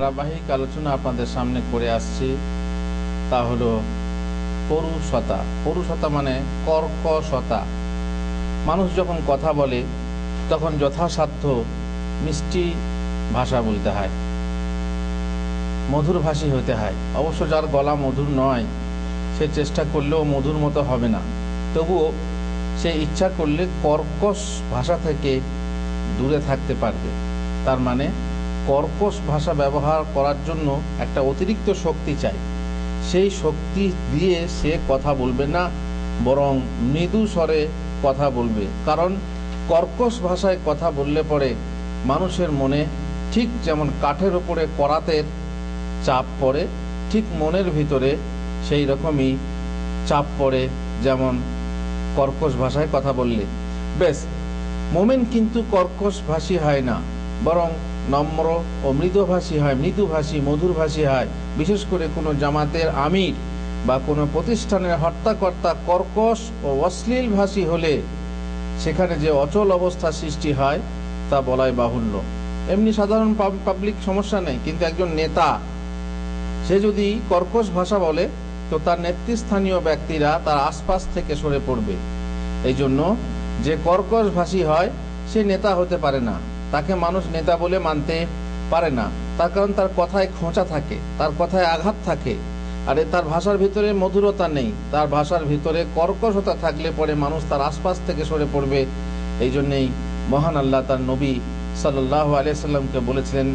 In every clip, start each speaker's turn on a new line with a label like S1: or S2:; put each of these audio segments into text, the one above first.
S1: ধারাবাহিক আলোচনা আপনাদের সামনে করে আসছি, তা হলো পরুষতা। পরুষতা মানে কর্কশতা। মানুষ যখন কথা বলে তখন যথাসাধ্য মিষ্টি ভাষা বলতে হয়, মধুরভাষী হতে হয়। অবশ্য যার গলা মধুর নয় সে চেষ্টা করলেও মধুর মতো হবে না, তবুও সে ইচ্ছা করলে কর্কশ ভাষা থেকে দূরে থাকতে পারবে। তার মানে কর্কশ ভাষা ব্যবহার করার জন্য একটা অতিরিক্ত শক্তি চাই। সেই শক্তি দিয়ে সে কথা বলবে না, বরং মৃদু স্বরে কথা বলবে। কারণ কর্কশ ভাষায় কথা বললে পরে মানুষের মনে ঠিক যেমন কাঠের ওপরে করাতের চাপ পড়ে, ঠিক মনের ভিতরে সেই রকমই চাপ পড়ে, যেমন কর্কশ ভাষায় কথা বললে। বেশ, মোমেন কিন্তু কর্কশ ভাষী হয় না, বরং নম্র ও মৃদুভাষী হয়, মৃদুভাষী মধুরভাষী হয়। বিশেষ করে কোনো জামাতের আমির বা কোনো প্রতিষ্ঠানের হর্তাকর্তা কর্কশ ও অশ্লীল ভাষী হলে সেখানে যে অচল অবস্থা সৃষ্টি হয় তা বলাই বাহুল্য। এমনি সাধারণ পাবলিক সমস্যা নেই, কিন্তু একজন নেতা সে যদি কর্কশ ভাষা বলে তো তার নেতৃস্থানীয় ব্যক্তিরা তার আশপাশ থেকে সরে পড়বে। এই জন্য যে কর্কশ ভাষী হয় সে নেতা হতে পারে না, তাকে মানুষ নেতা বলে মানতে পারে না। তার কারণ তার কথায় খোঁচা থাকে, তার কথায় আঘাত থাকে, আর তার ভাষার ভিতরে মধুরতা নেই। তার ভাষার ভিতরে কর্কশতা থাকলে পরে মানুষ তার আশপাশ থেকে সরে পড়বে। এই জন্যেই মহান আল্লাহ তার নবী সাল্লাল্লাহু আলাইহি সাল্লামকে বলেছিলেন,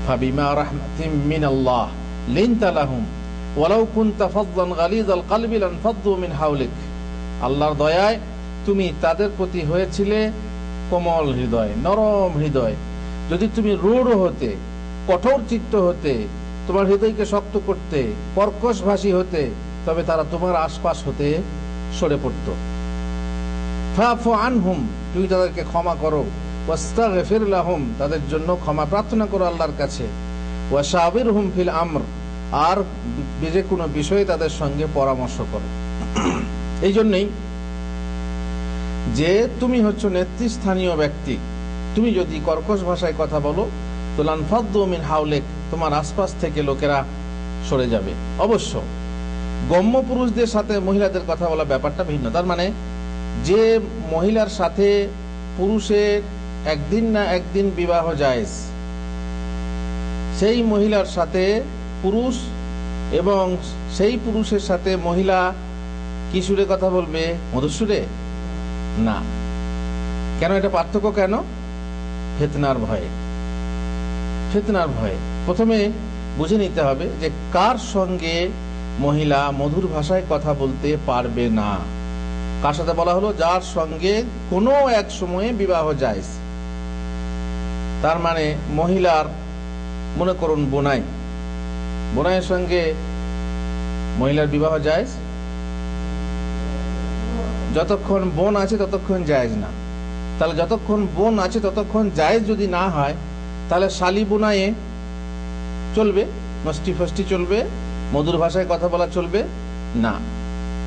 S1: ফাবিমা রাহমাতিম মিনাল্লাহ লিনতা লাহুম ওয়ালাউ কুনতা ফাযযান গালিযাল কলবি লানফাদ্দু মিন হাওলিক। আল্লাহর দয়ায় তুমি তাদের প্রতি হয়েছিলে কোমল হৃদয়, নরম হৃদয়। যদি তুমি রূঢ় হতে, কঠোর চিত্ত হতে, তোমার হৃদয়কে শক্ত করতে, কর্কশ ভাষী হতে, তবে তারা তোমার আশপাশ হতে সরে পড়ত। ফাফু আনহুম, তুমি তাদেরকে ক্ষমা করো। ওয়াস্তাগফির লাহুম, তাদের জন্য ক্ষমা প্রার্থনা করো আল্লাহর কাছে। ওয়াশাবিরহুম ফিল আমর, আর যে কোনো বিষয়ে তাদের সঙ্গে পরামর্শ করো। এই জন্যই যে তুমি হচ্ছে নেতৃস্থানীয় ব্যক্তি, তুমি যদি কর্কশ ভাষায় কথা বলো তো লানফাদ্দু মিন হাওলিক, তোমার আশপাশ থেকে লোকেরা সরে যাবে। অবশ্য গম্য পুরুষদের সাথে মহিলাদের কথা বলা ব্যাপারটা ভিন্ন। তার মানে যে মহিলার সাথে পুরুষের একদিন না একদিন বিবাহ জায়েজ, সেই মহিলার সাথে পুরুষ এবং সেই পুরুষের সাথে মহিলা কি সুরে কথা বলবে? মধুর সুরে না। কেন এটা পার্থক্য? কেন? ফিতনার ভয়ে। ফিতনার ভয়ে প্রথমে বুঝে নিতে হবে যে কার সঙ্গে মহিলা মধুর ভাষায় কথা বলতে পারবে না। কার সাথে বলা হলো? যার সঙ্গে কোনো এক সময়ে বিবাহ জায়েজ। তার মানে মহিলার, মনে করুন বোনাই, বোনাইয়ের সঙ্গে মহিলার বিবাহ জায়েজ। যতক্ষণ বোন আছে ততক্ষণ জায়েজ না। তাহলে যতক্ষণ বোন আছে ততক্ষণ জায়েজ যদি না হয়, তাহলে শালি বোনাইয়ে চলবে? মস্তি ফস্তি চলবে? মধুর ভাষায় কথা বলা চলবে না,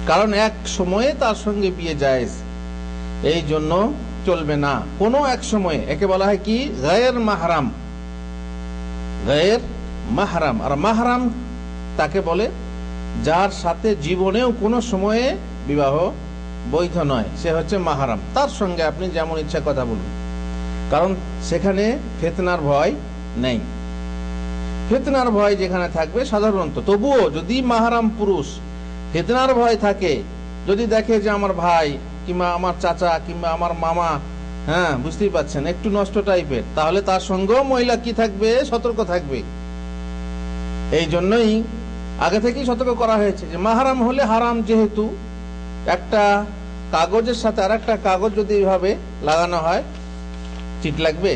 S1: কারণ এক সময়ে তার সঙ্গে বিয়ে জায়েজ, এই জন্য চলবে না। কোনো এক সময়ে, একে বলা হয় কি? গায়ের মাহরাম। গায়ের মাহরাম। আর মাহরাম তাকে বলে যার সাথে জীবনেও কোনো সময়ে বিবাহ বৈধ নয়, সে হচ্ছে মাহরাম। তার সঙ্গে আপনি যেমন ইচ্ছা কথা বলুন, কারণ সেখানে ফিতনার ভয় নেই। ফিতনার ভয় যেখানে থাকবে সাধারণত, তবুও যদি মাহরাম পুরুষ ফিতনার ভয় থাকে, যদি দেখে যে আমার ভাই কিংবা আমার চাচা কিংবা আমার মামা, হ্যাঁ বুঝতেই পাচ্ছেন, একটু নষ্ট টাইপের, তাহলে তার সঙ্গেও মহিলা কি থাকবে? সতর্ক থাকবে। এই জন্যই আগে থেকেই সতর্ক করা হয়েছে যে মাহরাম হলে হারাম। যেহেতু একটা কাগজের সাথে আর একটা কাগজ যদি এইভাবে লাগানো হয়, চিট লাগবে?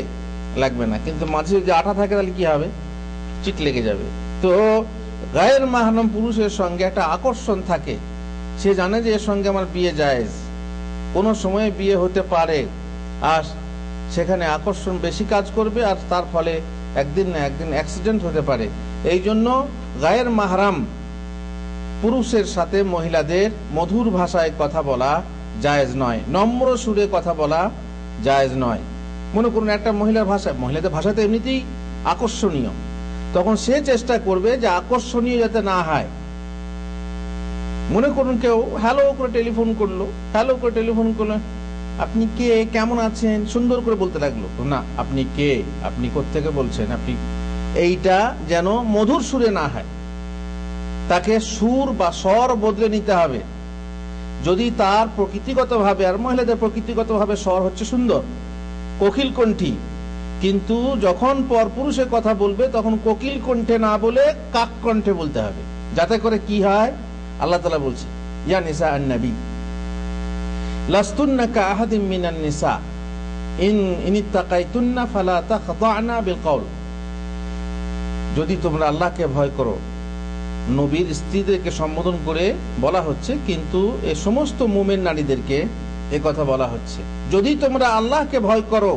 S1: লাগবে না। কিন্তু মাঝে যদি আঠা থাকে তাহলে কি হবে? চিট লেগে যাবে। তো গায়ের মাহরাম পুরুষের সঙ্গে একটা আকর্ষণ থাকে, সে জানে যে এর সঙ্গে আমার বিয়ে জায়েজ, কোনো সময়ে বিয়ে হতে পারে, আর সেখানে আকর্ষণ বেশি কাজ করবে, আর তার ফলে একদিন না একদিন অ্যাক্সিডেন্ট হতে পারে। এই জন্য গায়ের মাহরাম পুরুষের সাথে মহিলাদের মধুর ভাষায় কথা বলা জায়েজ নয়, নম্র সুরে কথা বলা জায়েজ নয়। মনে করুন একটা মহিলার ভাষা, মহিলাদের ভাষা তো এমনিতেই আকর্ষণীয়, তখন সে চেষ্টা করবে যে আকর্ষণীয় যাতে না হয়। মনে করুন কেউ হ্যালো করে টেলিফোন করলো, আপনি কে, কেমন আছেন, সুন্দর করে বলতে লাগলো। না, আপনি কে, আপনি কোত্থেকে বলছেন, আপনি, এইটা যেন মধুর সুরে না হয়। তাকে সুর বা স্বর বদলে নিতে হবে। যদি তার প্রকৃতিগতভাবে, আর মহিলাদের প্রকৃতিগতভাবে স্বর হচ্ছে সুন্দর, কোকিল কণ্ঠী, কিন্তু যখন পরপুরুষে কথা বলবে তখন কোকিল কণ্ঠে না বলে কাক কণ্ঠে বলতে হবে। যাতে করে কি হয়, আল্লাহ তাআলা বলছে, ইয়া নিসা আন-নবী লাস্তুন্না কাআহাদিম মিনান নিসা ইন ইত্তাকাইতুন্না ফালা তাখদা'না বিল কওল। যদি তোমরা আল্লাহকে ভয় করো, নবীর স্ত্রীদেরকে সম্বোধন করে বলা হচ্ছে, কিন্তু এই সমস্ত মুমিন নারীদেরকে এ কথা বলা হচ্ছে, যদি তোমরা আল্লাহকে ভয় করো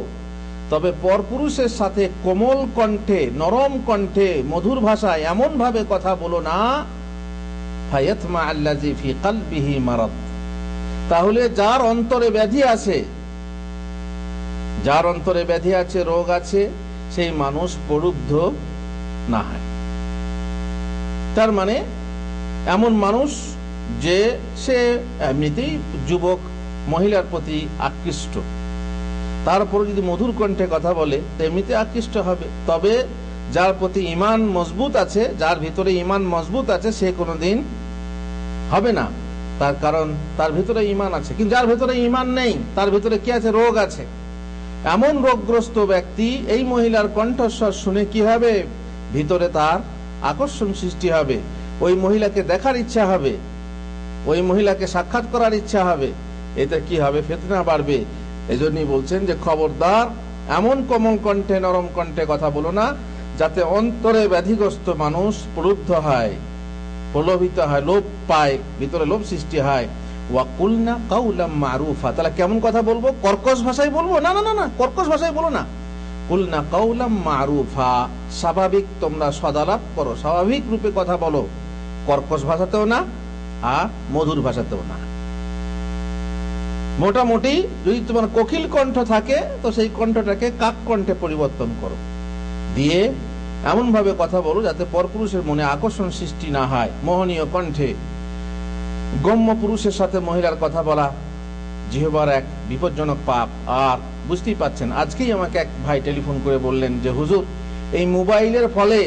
S1: তবে পরপুরুষের সাথে কোমল কণ্ঠে, নরম কণ্ঠে, মধুর ভাষায় এমন ভাবে কথা বলো না, ফায়াতমা আল্লাযী ফি কলবিহি মারাদ, তাহলে যার অন্তরে ব্যাধি আছে, রোগ আছে, সেই মানুষ প্রলুব্ধ না হয়। তার মানে এমন মানুষ যে সে এমনিতেই যুবক মহিলার প্রতি আকৃষ্ট, তারপরে যদি মধুর কণ্ঠে কথা বলে এমনিতে আকৃষ্ট হবে। তবে যার প্রতি ঈমান মজবুত আছে, যার ভিতরে ঈমান মজবুত আছে, সে কোনোদিন হবে না। তার কারণ তার ভিতরে ঈমান আছে। কিন্তু যার ভিতরে ঈমান নেই, তার ভিতরে কি আছে, রোগ আছে। এমন রোগগ্রস্ত ব্যক্তি এই মহিলার কণ্ঠস্বর শুনে কি হবে, ভিতরে তার আকর্ষণ সৃষ্টি হবে, ওই মহিলাকে দেখার ইচ্ছা হবে, ওই মহিলাকে সাক্ষাৎ করার ইচ্ছা হবে। এতে কি হবে, ফিতনা বাড়বে। এজন্যই বলছেন যে খবরদার এমন কোমল কণ্ঠে, নরম কণ্ঠে কথা বলো না, যাতে অন্তরে ব্যাধিগ্রস্ত মানুষ প্রলুব্ধ হয়, প্রলোভিত হয়, লোভ পায়, ভিতরে লোভ সৃষ্টি হয়। ওয়া কুলনা কাউলাম মারুফা, তাহলে কেমন কথা বলবো, কর্কশ ভাষায় বলবো? না না না না, কর্কশ ভাষায় বলো না। কুলনা কাউলাম মারুফা, স্বাভাবিক তোমরা সদালাপ করো, স্বাভাবিক রূপে কথা বলো, কর্কশ ভাষাতেও না আর মধুর ভাষাতেও না। মোটামুটি যদি তোমার কোকিল কণ্ঠ থাকে তো সেই কণ্ঠটাকে কাক কণ্ঠে পরিবর্তন করো, দিয়ে এমন ভাবে কথা বলো যাতে পরপুরুষের মনে আকর্ষণ সৃষ্টি না হয়। মোহনীয় কণ্ঠে গম্য পুরুষের সাথে মহিলার কথা বলা জিহ্বার এক বিপজ্জনক পাপ। আর বুঝতেই পাচ্ছেন, আজকেই আমাকে এক ভাই টেলিফোন করে বললেন যে হুজুর, এই মোবাইলের ফলে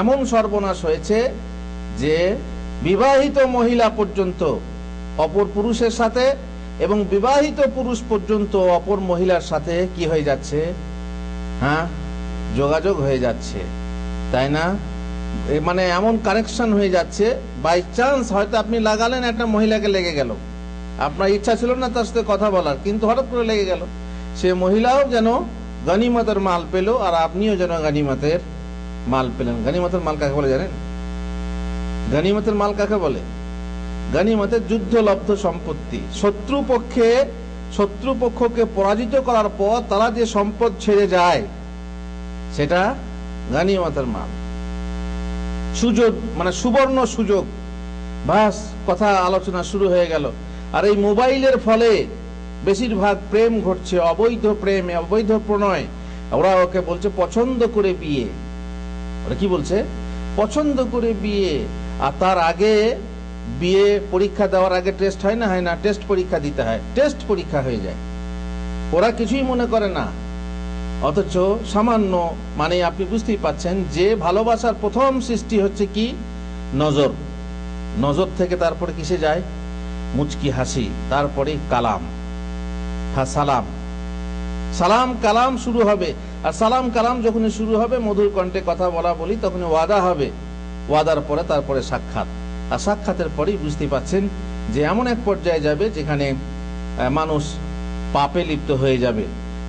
S1: এমন সর্বনাশ হয়েছে যে বিবাহিত মহিলা পর্যন্ত অপর পুরুষের সাথে এবং বিবাহিত পুরুষ পর্যন্ত অপর মহিলার সাথে কি হয়ে যাচ্ছে, হ্যাঁ, যোগাযোগ হয়ে যাচ্ছে, তাই না? মানে এমন কানেকশন হয়ে যাচ্ছে, বাই চান্স হয়তো আপনি লাগালেন, একটা মহিলাকে লেগে গেল, আপনার ইচ্ছা ছিল না তার সাথে কথা বলার, কিন্তু হঠাৎ করে লেগে গেল। সে মহিলাও যেন গনিমতের মাল পেল, আর আপনিও যেন গনিমতের মাল পেলেন। গনিমতের মাল কাকে বলে জানেন? গনিমতের মাল কাকে বলে? গনিমতের যুদ্ধলব্ধ সম্পত্তি। শত্রুপক্ষকে পরাজিত করার পর তারা যে সম্পদ ছেড়ে যায়, সেটা গনিমতের মাল। সুযোগ মানে সুবর্ণ সুযোগ, বাস কথা আলোচনা শুরু হয়ে গেল। আর এই মোবাইলের ফলে বেশিরভাগ প্রেম ঘটছে, অবৈধ প্রেম, অবৈধ প্রণয়। ওরা ওকে বলছে পছন্দ করে বিয়ে, ওরা কি বলছে, পছন্দ করে বিয়ে। আর তার আগে বিয়ে পরীক্ষা দেওয়ার আগে টেস্ট হয় না, হয় না, টেস্ট পরীক্ষা দিতে হয়, টেস্ট পরীক্ষা হয়ে যায়, ওরা কিছুই মনে করে না। অথচ সামান্য, মানে আপনি বুঝতেই পাচ্ছেন যে ভালোবাসার প্রথম সৃষ্টি হচ্ছে কি, নজর। নজর থেকে তারপরে কিসে যায়, মুচকি হাসি, তারপরে কালাম, হ্যাঁ সালাম, সালাম কালাম শুরু হবে। আর সালাম কালাম যখন শুরু হবে, মধুর কণ্ঠে কথা বলা বলি, তখন ওয়াদা হবে, ওয়াদার পরে তারপরে সাক্ষাৎ, আর সাক্ষাতের পরেই বুঝতে পাচ্ছেন যে এমন এক পর্যায়ে যাবে যেখানে মানুষ পাপে লিপ্ত হয়ে যাবে।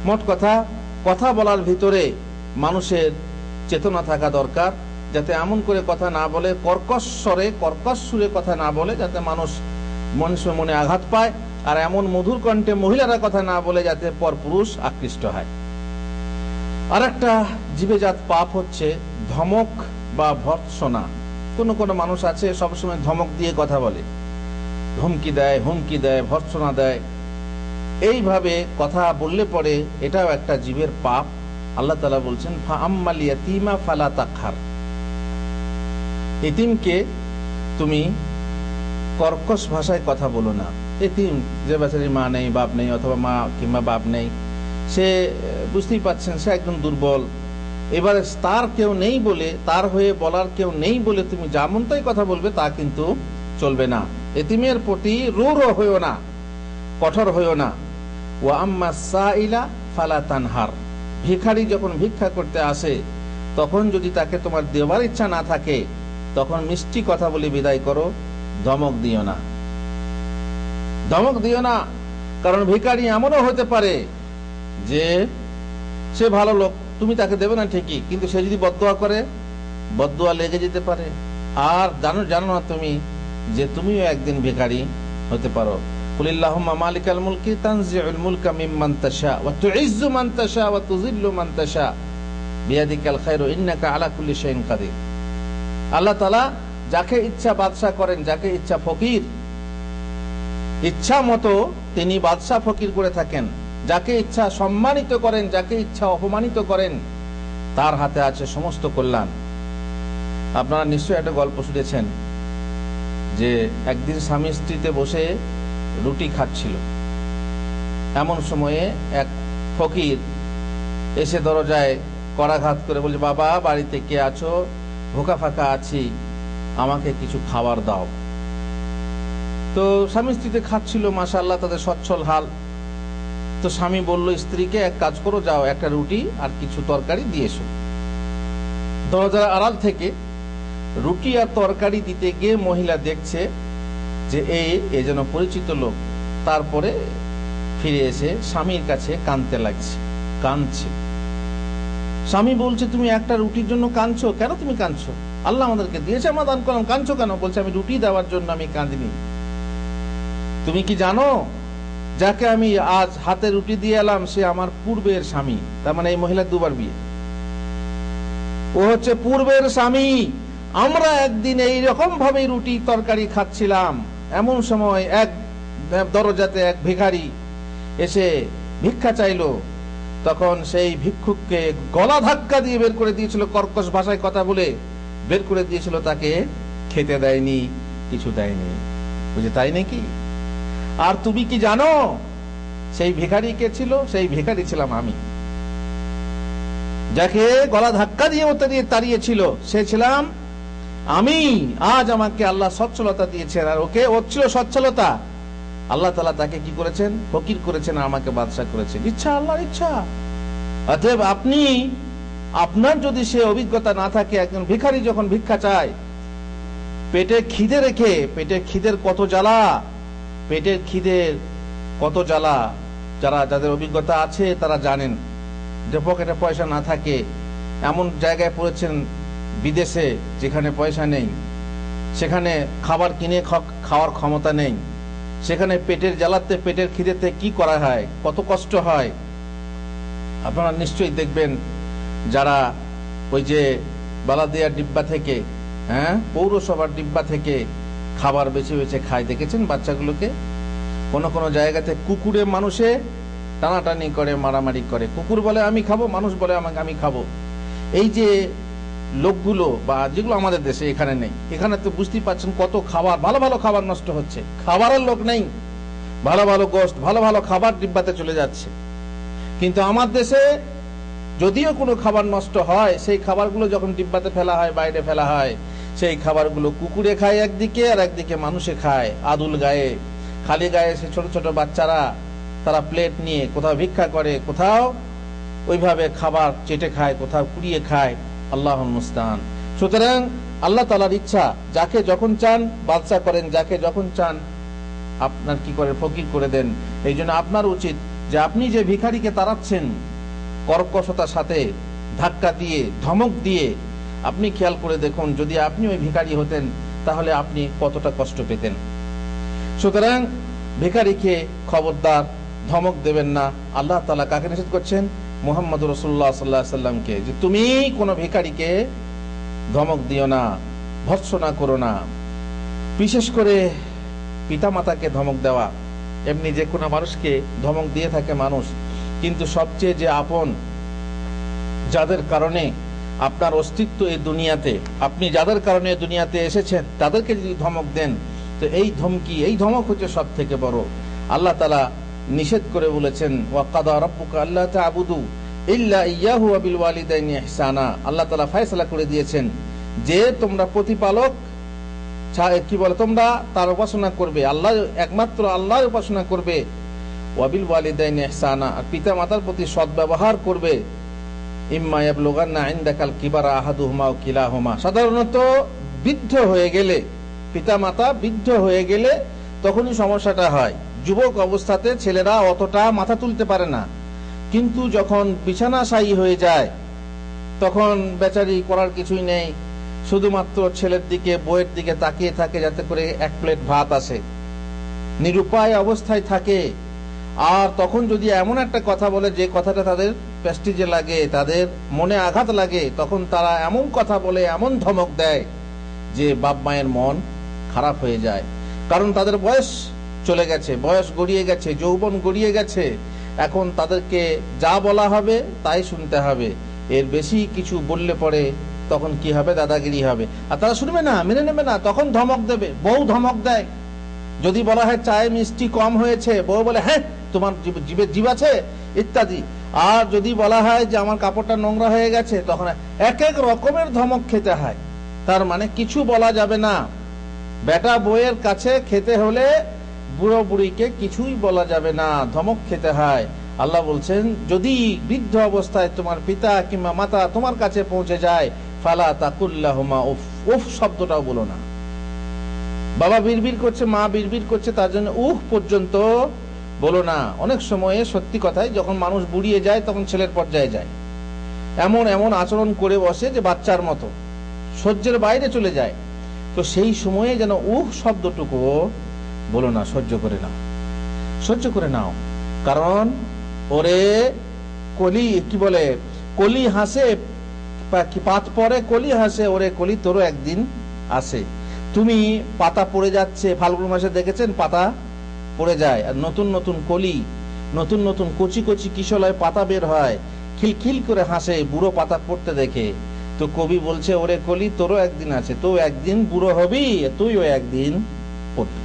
S1: মোট কথা, কথা বলার ভিতরে মানুষের চেতনা থাকা দরকার, যাতে এমন করে কথা না বলে, কর্কশ স্বরে, কর্কশ সুরে কথা না বলে, যাতে মানুষের মনে আঘাত পায়। আর এমন মধুর কণ্ঠে মহিলারা কথা না বলে যাতে পরপুরুষ আকৃষ্ট হয়। আর একটা জীবেজাত পাপ হচ্ছে ধমক বা ভর্ৎসনা। কোন মানুষ আছে সবসময় ধমক দিয়ে কথা বলে, ধমকি দেয়, হুমকি দেয়, ভর্ৎসনা দেয়। এইভাবে কথা বললে পরে এটাও একটা জীবের পাপ। আল্লাহ তাআলা বলছেন, ফা আম্মাল ইয়াতীমা ফালা তাকহার, এতিমকে তুমি কর্কশ ভাষায় কথা বলো না। এতিম যে বেচারি মা নেই, বাপ নেই, অথবা মা কিংবা বাপ নেই, সে বুঝতেই পাচ্ছেন সে একদম দুর্বল। এবারে তার কেউ নেই বলে, তার হয়ে বলার কেউ নেই বলে তুমি যেমন তাই কথা বলবে তা কিন্তু চলবে না। এতিমের প্রতি রূঢ় হইও না, কঠোর হইও না। ওয়া আম্মা সাইলা ফালা তানহার, ভিখারি যখন ভিক্ষা করতে আসে তখন যদি তাকে তোমার দেওয়ার ইচ্ছা না থাকে তখন মিষ্টি কথা বলে বিদায় করো, ধমক দিও না। ধমক দিও না, কারণ ভিখারি এমনও হতে পারে যে সে ভালো লোক, তুমি তাকে দেবে না ঠিকই, কিন্তু সে যদি বদদোয়া করে, বদদোয়া লেগে যেতে পারে। আর জানো না তুমি যে তুমিও একদিন ভিখারি হতে পারো। কুলিল্লাহুম্মা মালিকাল মুলকি তানজিউল মুলকা মিম্মান তাশা ওয়া তুইজ্জু মান তাশা ওয়া তুযিল্লু মান তাশা বিয়াদিকাল খায়রু ইন্নাকা আলা কুল্লি শাইইন কাদির। আল্লাহ তাআলা যাকে ইচ্ছা বাদশা করেন, যাকে ইচ্ছা ফকির, ইচ্ছা মতো তিনি বাদশা ফকির করে থাকেন। যাকে ইচ্ছা সম্মানিত করেন, যাকে ইচ্ছা অপমানিত করেন, তার হাতে আছে সমস্ত কল্যাণ। আপনারা নিশ্চয়ই একটা গল্প শুনেছেন যে একদিন স্বামী স্ত্রীতে বসে রুটি খাচ্ছিল। এমন সময়ে এক ফকির এসে দরজায় করাঘাত করে বলছে, বাবা বাড়িতে কে আছো? ভোকা ফাঁকা আছি, আমাকে কিছু খাবার দাও। তো স্বামী স্ত্রীতে খাচ্ছিল, মাশাআল্লাহ তাদের সচ্ছল হাল। তো স্বামী বলল স্ত্রীকে, এক কাজ করো, যাও একটা রুটি আর কিছু তরকারি দিয়ে এসো। দরজার আড়াল থেকে রুটি আর তরকারি দিতে গিয়ে মহিলা দেখছে যে এ যেন পরিচিত লোক। তারপরে ফিরে এসে স্বামীর কাছে কাঁদছে। স্বামী বলছে, তুমি একটা রুটির জন্য কাঁদছো কেন? তুমি কাঁদছো, আল্লাহ আমাদেরকে দিয়েছে, আমরা দান করলাম, কাঁদছো কেন? বলছে, আমি রুটি দেওয়ার জন্য আমি কাঁদিনি। তুমি কি জানো যাকে আমি আজ হাতে রুটি দিয়ে এলাম সে আমার পূর্বের স্বামী? তার মানে এই মহিলা দুবার বিয়ে, ও হচ্ছে পূর্বের স্বামী। আমরা একদিন এইরকম ভাবে রুটি তরকারি খাচ্ছিলাম, এমন সময় এক দরজাতে এক ভিখারি এসে ভিক্ষা চাইলো। তখন সেই ভিক্ষুককে গলা ধাক্কা দিয়ে বের করে দিয়েছিল, কর্কশ ভাষায় কথা বলে বের করে দিয়েছিল, তাকে খেতে দেয়নি, কিছু দেয়নি। বুঝে তাই নাকি? আর তুমি কি জানো সেই ভিখারি কে ছিল? সেই ভিখারি ছিলাম আমি। যাকে গলা ধাক্কা দিয়ে তাড়িয়েছিল সে ছিলাম আমি। আজ আমাকে আল্লাহ সচ্ছলতা দিয়েছেন, আর ওর ছিল সচ্ছলতা। আল্লাহ তাআলা তাকে কি করেছেন? ফকির করেছেন, আমাকে বাদশা করেছেন। ইচ্ছা আল্লাহর ইচ্ছা। অতএব আপনি, আপনার যদি সে অভিজ্ঞতা না থাকে, একজন ভিখারি যখন ভিক্ষা চায়, পেটে খিদে রেখে, পেটের খিদের কত জ্বালা, পেটের খিদের কত জ্বালা, যাদের অভিজ্ঞতা আছে তারা জানেন। যে পকেটে পয়সা না থাকে, এমন জায়গায় পড়েছেন বিদেশে যেখানে পয়সা নেই, সেখানে খাবার কিনে খাওয়ার ক্ষমতা নেই, সেখানে পেটের জ্বালাতে, পেটের খিদেতে কি করা হয়, কত কষ্ট হয়। আপনারা নিশ্চয়ই দেখবেন যারা ওই যে বালাদিয়ার ডিব্বা থেকে, পৌরসভার ডিব্বা থেকে খাবার বেছে বেছে খায়, দেখেছেন বাচ্চাগুলোকে? কোন জায়গাতে কুকুরে মানুষে টানাটানি করে, মারামারি করে। কুকুর বলে আমি খাবো, মানুষ বলে আমি খাবো। এই যে লোকগুলো, বা যেগুলো আমাদের দেশে এখানে নেই, এখানে তো বুঝতেই পারছেন কত খাবার, ভালো ভালো খাবার নষ্ট হচ্ছে। খাবারের লোক নেই, ভালো ভালো গোশত, ভালো ভালো খাবার ডিব্বাতে চলে যাচ্ছে। কিন্তু আমার দেশে যদিও কোনো খাবার নষ্ট হয়, সেই খাবারগুলো যখন ডিব্বাতে ফেলা হয়, বাইরে ফেলা হয়, সেই খাবারগুলো কুকুরে খায় একদিকে, আর একদিকে মানুষে খায় আদুল গায়ে, খালি গায়ে। সে ছোট ছোট বাচ্চারা তারা প্লেট নিয়ে কোথাও ভিক্ষা করে, কোথাও ওইভাবে খাবার চেটে খায়, কোথাও কুড়িয়ে খায়। আল্লাহুল মুস্তাআন। সুতরাং আল্লাহ তাআলার ইচ্ছা, যাকে যখন চান বাদশা করেন, যাকে যখন চান আপনার কি করে ফকির করে দেন। এই জন্য আপনার উচিত যে আপনি যে ভিখারিকে তাড়াচ্ছেন কর্কশতার সাথে, ধাক্কা দিয়ে, ধমক দিয়ে, আপনি খেয়াল করে দেখুন যদি আপনি ওই ভিখারি হতেন তাহলে আপনি কতটা কষ্ট পেতেন। সুতরাং ভিখারিকে খবরদার ধমক দেবেন না। আল্লাহ তাআলা কাকে নিষেধ করছেন? মুহাম্মদ রাসূলুল্লাহ সাল্লাল্লাহু আলাইহি সাল্লামকে, যে তুমি কোনো ভিখারিকে ধমক দিও না, ভর্ৎসনা করো না। বিশেষ করে পিতামাতাকে ধমক দেওয়া, এমনি যে কোনো মানুষকে ধমক দিয়ে থাকে মানুষ, কিন্তু সবচেয়ে যে আপন, যাদের কারণে আপনার অস্তিত্ব এই দুনিয়াতে, আপনি যাদের কারণে দুনিয়াতে এসেছেন তাদেরকে যদি ধমক দেন, তো এই ধমকি, এই ধমক হচ্ছে সব থেকে বড়। আল্লাহ তাআলা নিষেধ করে বলেছেন, ওয়া কাদা রাব্বুকা আল্লা তা'বুদু ইল্লা ইয়্যাহু ওয়া বিল ওয়ালিদাইনি ইহসানা। আল্লাহ তাআলা ফয়সালা করে দিয়েছেন যে তোমরা প্রতিপালক কি বলে, তোমরা তার উপাসনা করবে, আল্লাহ একমাত্র আল্লাহর উপাসনা করবে, ওয়া বিল ওয়ালিদাইনি ইহসানা, আর পিতা মাতার প্রতি সদ্ব্যবহার করবে। ইম্মা ইয়াবলুগান্না ইনদাকাল কিবারা আহাদুহুমা আও কিলাহুমা, সাধারণত বৃদ্ধ হয়ে গেলে, পিতা মাতা বৃদ্ধ হয়ে গেলে তখনই সমস্যাটা হয়। যুবক অবস্থাতে ছেলেরা অতটা মাথা তুলতে পারে না, কিন্তু যখন বিছানাশায়ী হয়ে যায় তখন বেচারি করার কিছুই নেই, শুধুমাত্র ছেলের দিকে, বউয়ের দিকে তাকিয়ে থাকে যাতে করে এক প্লেট ভাত আসে, নিরুপায় অবস্থায় থাকে। আর তখন যদি এমন একটা কথা বলে যে কথাটা তাদের প্রেস্টিজে লাগে, তাদের মনে আঘাত লাগে, তখন তারা এমন কথা বলে, এমন ধমক দেয় যে বাপ মায়ের মন খারাপ হয়ে যায়। কারণ তাদের বয়স চলে গেছে, বয়স গড়িয়ে গেছে, যৌবন গড়িয়ে গেছে, এখন তাদেরকে যা বলা হবে তাই শুনতে হবে। এর বেশি কিছু বললে পরে তখন কি হবে, দাদাগিরি হবে, আর তারা শুনবে না, মেনে নেবে না, তখন ধমক দেবে। বউ ধমক দেয়, যদি বলা হয় চায়ে মিষ্টি কম হয়েছে, বউ বলে হ্যাঁ তোমার জিভে জিভ আছে ইত্যাদি। আর যদি বলা হয় যে আমার কাপড়টা নোংরা হয়ে গেছে, তখন এক এক রকমের ধমক খেতে হয়। তার মানে কিছু বলা যাবে না। বেটা বউয়ের কাছে খেতে হলে বুড়ো বুড়িকে কিছুই বলা যাবে না, ধমক খেতে হয়। আল্লাহ বলছেন, যদি বৃদ্ধ অবস্থায় তোমার পিতা কিংবা মাতা তোমার কাছে পৌঁছে যায়, ফালা তাকুল্লাহুমা উফ, উফ শব্দটাও বলো না। বাবা বিড়বিড় করছে, মা বিড়বিড় করছে, তার জন্য উফ পর্যন্ত বলো না। অনেক সময়ে সত্যি কথাই, যখন মানুষ বুড়িয়ে যায় তখন ছেলের পর্যায়ে যায়, এমন এমন আচরণ করে বসে যে বাচ্চার মতো, সহ্যের বাইরে চলে যায়। তো সেই সময়ে যেন উফ শব্দটুকু বলো না, সহ্য করে নাও, সহ্য করে নাও। কারণ ওরে কলি কি বলে, কলি হাসে পাত পরে, কলি হাসে, ওরে কলি তোরও একদিন আসে। তুমি পাতা পড়ে যাচ্ছে, ফাল্গুন মাসে দেখেছেন পাতা পড়ে যায়, আর নতুন নতুন কলি, নতুন নতুন কচি কচি কিশলয় পাতা বের হয়, খিলখিল করে হাসে বুড়ো পাতা পড়তে দেখে। তো কবি বলছে, ওরে কলি তোরও একদিন আছে, তো একদিন বুড়ো হবি, তুইও একদিন পড়বি।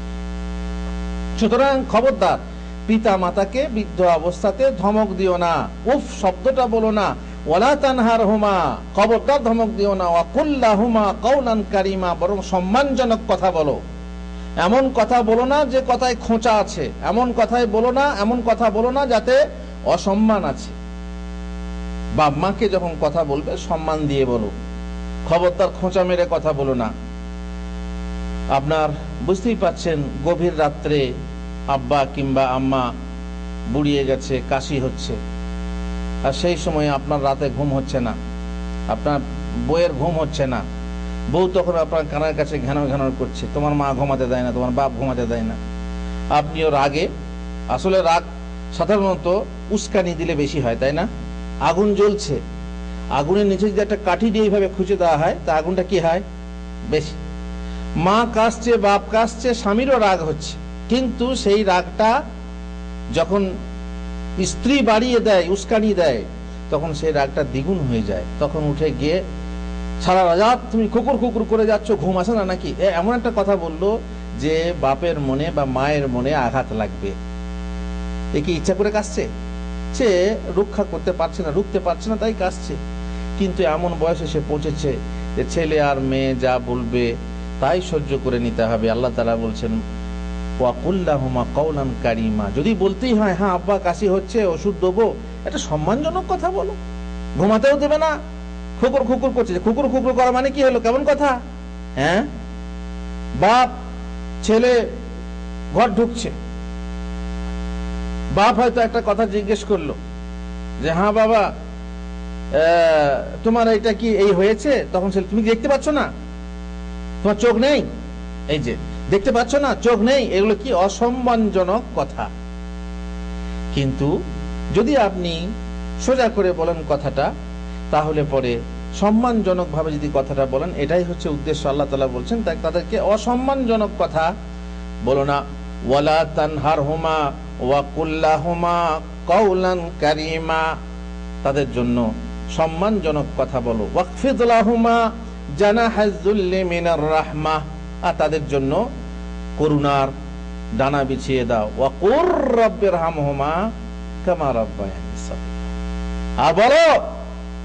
S1: সুতরাং খবরদার, পিতা মাতাকে বৃদ্ধ অবস্থাতে ধমক দিও না, উফ শব্দটা বলো না। ওয়ালা তানহারহুমা, খবরদার ধমক দিও না। ওয়া কুল্লাহুমা কাওলান কারীমা, বরং সম্মানজনক কথা বলো। এমন কথা বলো না যে কথায় খোঁচা আছে, এমন কথাই বলো না, এমন কথা বলো না যাতে অসম্মান আছে। বাপ মাকে যখন কথা বলবে সম্মান দিয়ে বলো, খবরদার খোঁচা মেরে কথা বলো না। আপনার বুঝতেই পাচ্ছেন, গভীর রাত্রে আব্বা কিংবা আম্মা বুড়িয়ে গেছে, কাশি হচ্ছে, আর সেই সময় আপনার রাতে ঘুম হচ্ছে না, আপনার বউয়ের ঘুম হচ্ছে না, বউ তখন আপনার কানের কাছে ঘ্যানর ঘ্যানর করছে, তোমার মা ঘুমাতে দেয় না, তোমার বাপ ঘুমাতে দেয় না। আপনিও রাগে, আসলে রাগ সাধারণত উস্কানি দিলে বেশি হয়, তাই না? আগুন জ্বলছে, আগুনের নিচে যদি একটা কাঠি দিয়ে এইভাবে খুঁজে দেওয়া হয়, তা আগুনটা কি হয় বেশি। মা কাশছে, বাপ কাশছে, স্বামীরও রাগ হচ্ছে, কিন্তু সেই রাগটা যখন স্ত্রী বাড়িয়ে দেয়, উস্কানি দেয়, তখন সেই রাগটা দ্বিগুণ হয়ে যায়। তখন উঠে গিয়ে সারা রাত তুমি কুকুর কুকুর করে যাচ্ছ, ঘুম আসে না নাকি, এমন একটা কথা বললো যে বাপের মনে বা মায়ের মনে আঘাত লাগবে। এ কি ইচ্ছা করে কাশছে? সে রক্ষা করতে পারছে না, রুখতে পারছে না, তাই কাশছে। কিন্তু এমন বয়সে সে পৌঁছেছে যে ছেলে আর মেয়ে যা বলবে তাই সহ্য করে নিতে হবে। আল্লাহ তাআলা বলছেন, ওয়া কুল্লাহুমা কাওলান কারীমা, যদি বলতেই হয় হ্যাঁ আব্বা কাশি হচ্ছে, ওষুধ দেবো, একটা সম্মানজনক কথা বলো। ঘুমাতেও দেবে না, খুকুর খুকুর করছে, খুকুর খুকুর করা মানে কি হলো, কেমন কথা? হ্যাঁ, বাপ ছেলে ঘর ঢুকছে, বাপ হয়তো একটা কথা জিজ্ঞেস করলো যে হ্যাঁ বাবা তোমার এটা কি এই হয়েছে, তখন ছেলে তুমি দেখতে পাচ্ছ না, তোমার চোখ নেই, এই যে দেখতে পাচ্ছ না, চোখ নেই, এগুলো কি অসম্মানজনক কথা। কিন্তু যদি আপনি সোজা করে বলেন কথাটা, তাহলে পরে সম্মানজনক ভাবে যদি কথাটা বলেন, এটাই হচ্ছে উদ্দেশ্য। আল্লাহ তাআলা বলছেন তাই তাদেরকে অসম্মানজনক কথা বলো না। ওয়ালা তানহারহুমা ওয়া কুল্লাহুমা কাওলান কারীমা, তাদের জন্য সম্মানজনক কথা বলো। ওয়াকফিদ লাহুমা জানাহাজ যুল্লি মিনার রাহমাহ, আর তাদের জন্য করুণার ডানা বিছিয়ে দাও। ওয়া কুর রাব্বিরহামহুমা কামা রাব্বায়ানি সগীরা, আর বলো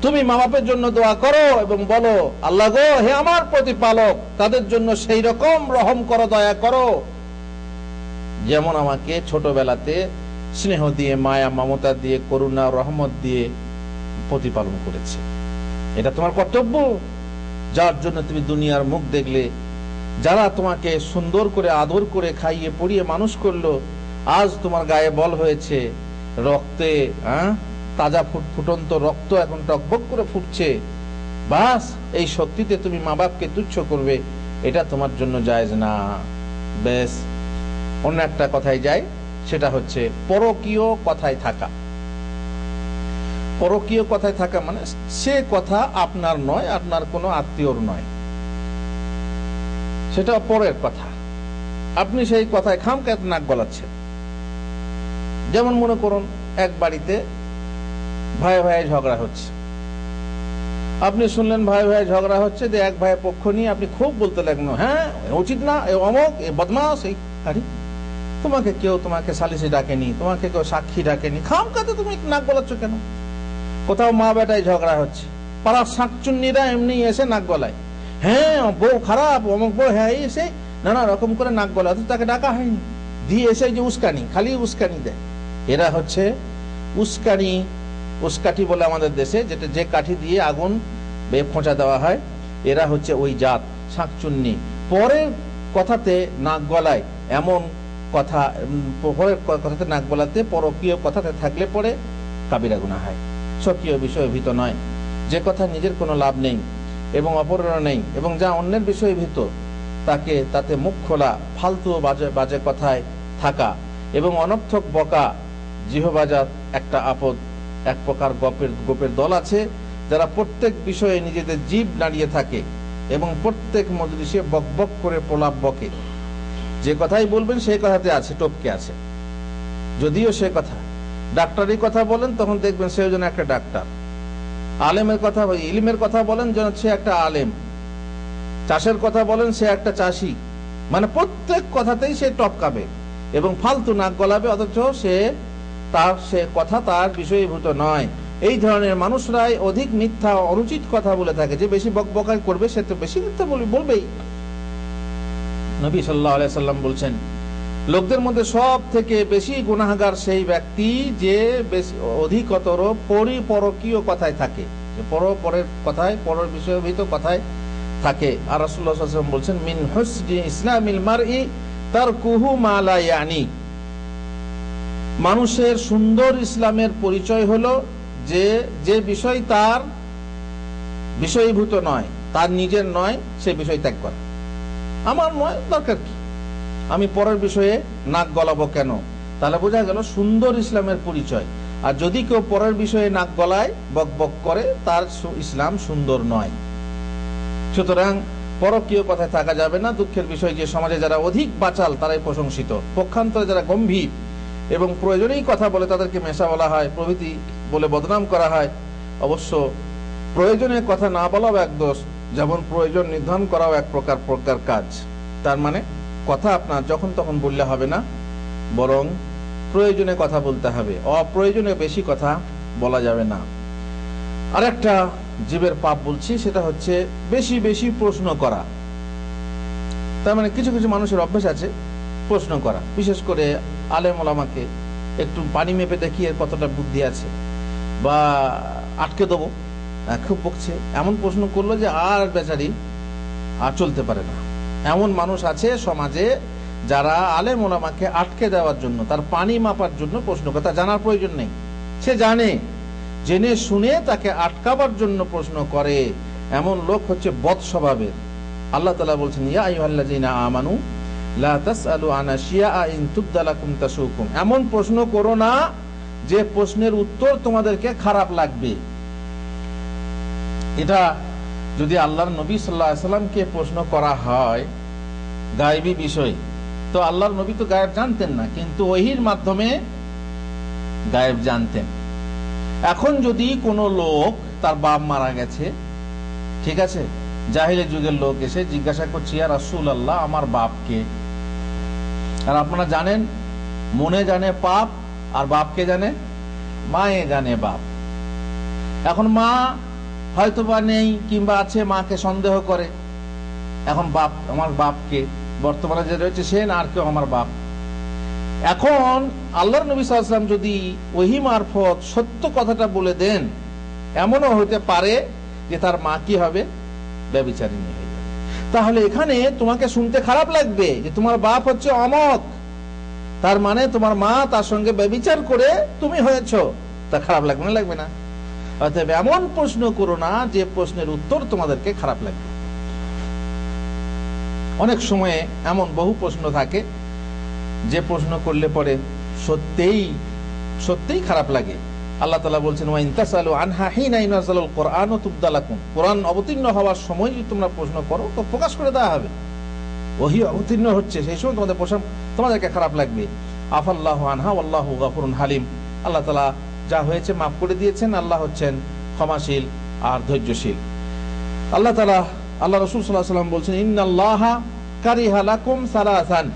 S1: তুমি মা বাপের জন্য দোয়া করো এবং বলো আল্লাহ গো, হে আমার প্রতিপালক, তাদের জন্য সেই রকম রহম করো, দয়া করো যেমন আমাকে ছোটবেলাতে স্নেহ দিয়ে, মায়া মমতা দিয়ে, করুণা রহমত দিয়ে প্রতিপালন করেছে। এটা তোমার কর্তব্য, যার জন্য তুমি দুনিয়ার মুখ দেখলে, যারা তোমাকে সুন্দর করে আদর করে খাইয়ে পড়িয়ে মানুষ করলো, আজ তোমার গায়ে বল হয়েছে, রক্তে তাজা ফুটন্ত রক্ত এখন টকবক করে ফুটছে, বাস এই শক্তিতে তুমি মা বাপকে তুচ্ছ করবে, এটা তোমার জন্য জায়েজ না। বেশ, অন্য একটা কথায় যায়, সেটা হচ্ছে পরকীয় কথায় থাকা। পরকীয় কথায় থাকা মানে সে কথা আপনার নয়, আপনার কোনো আত্মীয়র নয়, সেটা পরের কথা, আপনি সেই কথায় খামখেয়াল নাক গলাচ্ছেন। যেমন মনে করুন এক বাড়িতে ভাই ভাই ঝগড়া হচ্ছে, আপনি শুনলেন ভাই ভাই ঝগড়া হচ্ছে, যে এক ভাইয়ের পক্ষ নিয়ে আপনি খুব বলতে লাগলেন, হ্যাঁ উচিত না, এ অমক, এ বদমাস, এই আরে তোমাকে কেউ তোমাকে সালিসি ডাকেনি, তোমাকে কেউ সাক্ষী ডাকেনি, খামখাতে তুমি নাক গলাচ্ছ কেন? কোথাও মা বেটায় ঝগড়া হচ্ছে, পাড়ার শাকচুন্নিরা এমনি এসে নাক গলায়, হ্যাঁ বউ খারাপ, অমুক বউ, হ্যাঁ এসে নানা রকম করে নাক গলায়, তাকে ডাকা হয়নি, দিয়ে এসে যে উস্কানি, খালি উস্কানি দেয়। এরা হচ্ছে উস্কানি, উস্কাটি বলে আমাদের দেশে, যেটা যে কাঠি দিয়ে আগুন খোঁচা দেওয়া হয়, এরা হচ্ছে ওই জাত শাকচুন্নি। পরের কথাতে নাক গলায়, এমন কথা, পরের কথাতে নাক গলাতে, পরকীয় কথাতে থাকলে পরে কাবিরা গুনাহ হয়। স্বকীয় বিষয়ে ভীত নয়, যে কথা নিজের কোনো লাভ নেই এবং অপরেরও নেই, এবং যা অন্যের বিষয়ে ভীত, তাকে তাতে মুখ খোলা, ফালতু বাজে বাজে কথায় থাকা এবং অনর্থক বকা, জিহবাজার একটা আপদ। এক প্রকার গোপের দল আছে, যারা প্রত্যেক বিষয়ে নিজেদের জিভ নাড়িয়ে থাকে এবং প্রত্যেক মজলিসে বক বক করে প্রলাপ বকে। যে কথাই বলবেন সেই কথাতে আছে, টপকে আছে, যদিও সে কথা। ডাক্তারি কথা বলেন, তখন দেখবেন সে যেন একটা ডাক্তার। আলেমের কথা, ইলমের কথা বলেন, যেন সে একটা আলেম। চাষের কথা বলেন, সে একটা চাষি। মানে প্রত্যেক কথাতেই সে টপকাবে এবং ফালতু নাক গলাবে, অথচ সে কথা তার বিষয়ীভূত নয়। এই ধরনের মানুষরাই অধিক মিথ্যা, অনুচিত কথা বলে থাকে। যে বেশি বকবকাই করবে, সে তো বেশি মিথ্যা বলবেই। নবী সাল্লাল্লাহু আলাইহি সাল্লাম বলছেন, লোকদের মধ্যে সব থেকে বেশি গুনাহগার সেই ব্যক্তি যে অধিকতর পরকীয় কথায় থাকে, যে পরের কথায়, পরের বিষয়ভূত কথায় থাকে। আর রাসূলুল্লাহ সাল্লাল্লাহু আলাইহি ওয়াসাল্লাম বলছেন, মিন হুসনি ইসলামিল মারই তারকুহু মা লা ইয়ানি। মানুষের সুন্দর ইসলামের পরিচয় হলো যে বিষয় তার বিষয়ীভূত নয়, তার নিজের নয়, সে বিষয় ত্যাগ করা। আমার নয়, দরকার কি, আমি পরের বিষয়ে নাক গলাবো কেন? তাহলে বোঝা গেল সুন্দর ইসলামের পরিচয়। আর যদি কেউ পরের বিষয়ে নাক গলায়, বক বক করে, তার ইসলাম সুন্দর নয়। সুতরাং পরকীয় কথায় থাকা যাবে না। দুঃখের বিষয় যে সমাজে যারা অধিক বাচাল তারাই প্রশংসিত, পক্ষান্তরে যারা গম্ভীর এবং প্রয়োজনেই কথা বলে তাদেরকে মেশা বলা হয়, প্রভৃতি বলে বদনাম করা হয়। অবশ্য প্রয়োজনে কথা না বলাও এক দোষ, যেমন প্রয়োজন নির্ধারণ করাও এক প্রকার কাজ। তার মানে কথা আপনার যখন তখন বললে হবে না, বরং প্রয়োজনে কথা বলতে হবে, অপ্রয়োজনে বেশি কথা বলা যাবে না। আরেকটা জীবের পাপ বলছি, সেটা হচ্ছে বেশি বেশি প্রশ্ন করা। তার মানে কিছু কিছু মানুষের অভ্যাস আছে প্রশ্ন করা, বিশেষ করে আলেম ওলামাকে একটু পানি মেপে দেখি এর কতটা বুদ্ধি আছে, বা আটকে দেবো, খুব বকছে, এমন প্রশ্ন করলো যে আর বেচারি আর চলতে পারে না। এমন মানুষ আছে সমাজে যারা আলেম ওলামাকে আটকে দেওয়ার জন্য, তার পানি মাপার জন্য প্রশ্ন করে। তা জানার প্রয়োজন নেই, সে জানে, জেনে শুনে তাকে আটকাবার জন্য প্রশ্ন করে। এমন লোক হচ্ছে বদ স্বভাবের। আল্লাহ তাআলা বলছেন, ইয়া আইয়ুহাল্লাযীনা আমানু লা তাসআলু আন আশিয়া ইন তুবদা লাকুম তাসুকুম। এমন প্রশ্ন করো না যে প্রশ্নের উত্তর তোমাদেরকে খারাপ লাগবে। এটা যদি আল্লাহর নবী সাল্লাল্লাহু আলাইহি সাল্লামকে প্রশ্ন করা হয় গায়েবী বিষয়, তো আল্লাহর নবী তো গায়েব জানতেন না, কিন্তু ওহীর মাধ্যমে গায়েব জানতেন। এখন যদি কোনো লোক তার বাপ মারা গেছে, ঠিক আছে, জাহিলি যুগের লোক এসে জিজ্ঞাসা করছে, ইয়া রাসূলুল্লাহ আমার বাপকে। আর আপনারা জানেন, মনে জানে পাপ আর বাপকে জানে মায়ে জানে বাপ। এখন মা হয়তোবা নেই কিংবা আছে, মাকে সন্দেহ করে, এখন বাপ আমার বাপকে বর্তমানে যে রয়েছে সে না আর কেউ আমার বাপ। এখন আল্লাহর নবী সাল্লাল্লাহু আলাইহি ওয়াসাল্লাম যদি ওহী মারফত সত্য কথাটা বলে দেন, এমনও হতে পারে যে তার মা কি হবে, ব্যভিচারিণী হয়ে যাবে। তাহলে এখানে তোমাকে শুনতে খারাপ লাগবে যে তোমার বাপ হচ্ছে অমক, তার মানে তোমার মা তার সঙ্গে ব্যভিচার করে তুমি হয়েছো, তা খারাপ লাগবে না? লাগবে না। অতএব এমন প্রশ্ন করো না যে প্রশ্নের উত্তর তোমাদেরকে খারাপ লাগবে। অনেক সময়ে এমন বহু প্রশ্ন থাকে যে প্রশ্ন করলে পরে সত্যিই সত্যিই খারাপ লাগে। আল্লাহ তাআলা বলছেন, ওয়া ইন তাসালু আনহা হিনা ইনজালুল কুরআনু তুবদা লাকুম, কুরআন অবতীর্ণ হওয়ার সময় যদি তোমরা প্রশ্ন করো তো প্রকাশ করে দেওয়া হবে। ওহী অবতীর্ণ হচ্ছে সেই সময় তোমাদেরকে খারাপ লাগবে। আফাল্লাহু আনহা ওয়াল্লাহু গফুরুন হালিম, আল্লাহ তাআলা যা হয়েছে মাফ করে দিয়েছেন, আল্লাহ হচ্ছেন ক্ষমাশীল আর ধৈর্যশীল। আল্লাহ তাআলা, আল্লাহ রাসূল সাল্লাল্লাহু আলাইহি ওয়াসাল্লাম বলছেন, ইন্নাল্লাহা কারিহা লাকুম সালাসান,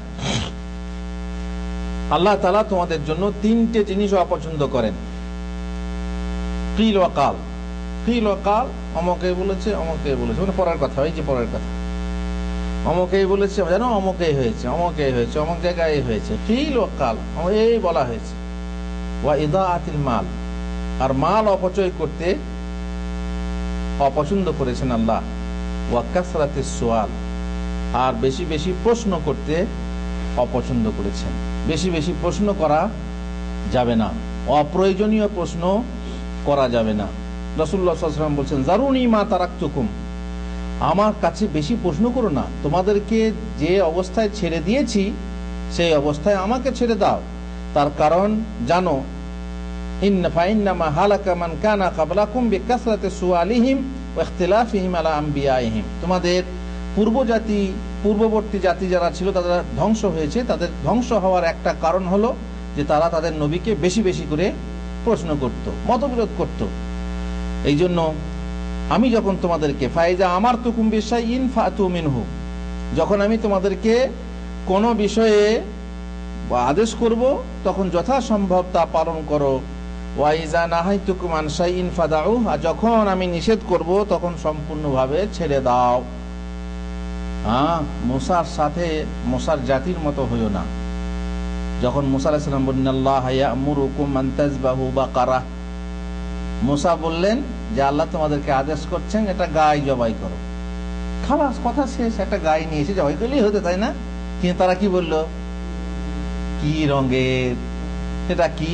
S1: আল্লাহ তাআলা তোমাদের জন্য তিনটে জিনিস অপছন্দ করেন। কিল ওয়া কাল, কিল ওয়া কাল, অমকে বলেছে অমকে বলেছে, মানে পরের কথা, এই যে পরের কথা, অমকেই বলেছে জানো, অমকেই হয়েছে, অমকেই হয়েছে, অমক জায়গায় হয়েছে, কিল ওয়া কাল, এই বলা হয়েছে। ওয়া ইদাআতিল মাল, আর মাল অপচয় করতে অপছন্দ করেছেন আল্লাহ। ওয়া কাসরাতিস সুআল, আর বেশি বেশি প্রশ্ন করতে অপছন্দ করেছেন। বেশি বেশি প্রশ্ন করা যাবে না, অপ্রয়োজনীয় প্রশ্ন করা যাবে না। রাসূলুল্লাহ সাল্লাল্লাহু আলাইহি ওয়াসাল্লাম বলছেন, জারুনি মা তারাকতুকুম, আমার কাছে বেশি প্রশ্ন করো না, তোমাদেরকে যে অবস্থায় ছেড়ে দিয়েছি সেই অবস্থায় আমাকে ছেড়ে দাও। তার কারণ জানো, ইন্নামা হালাকা মান কানা ক্বাবলাকুম বিকাসরাতি সুআলিহিম ওয়া ইখতিলাফিহিম আলা আমবিয়াইহিম, তোমাদের পূর্ববর্তী জাতি যারা ছিল তারা ধ্বংস হয়েছে। তাদের ধ্বংস হওয়ার একটা কারণ হলো যে তারা তাদের নবীকে বেশি বেশি করে প্রশ্ন করত, মতবিরোধ করত। এই জন্য আমি যখন তোমাদেরকে ফাইজা আমার তুকুম বিশাইইন ফাতু মিনহু, যখন আমি তোমাদেরকে কোনো বিষয়ে আদেশ করব তখন যথাসম্ভব তা পালন করো। ওয়াইজা নাহাইতুকুম আন শাইইন ফাদাউ, আর যখন আমি নিষেধ করব তখন সম্পূর্ণভাবে ছেড়ে দাও। মুসার সাথে মুসার জাতির মতো হইও না। যখন মুসা আলাইহিস সালাম বললেন, আল্লাহ ইয়ামুরুকুম আন তাযবাহু বাকারা, মুসা বললেন যে আল্লাহ তোমাদেরকে আদেশ করছেন একটা গাই জবাই করো। খালাস, কথা শেষ, একটা গাই নিয়ে এসে জবাই করলেই হতো, তাই না? কিন্তু তারা কি বললো, কি রঙের, এটা কি,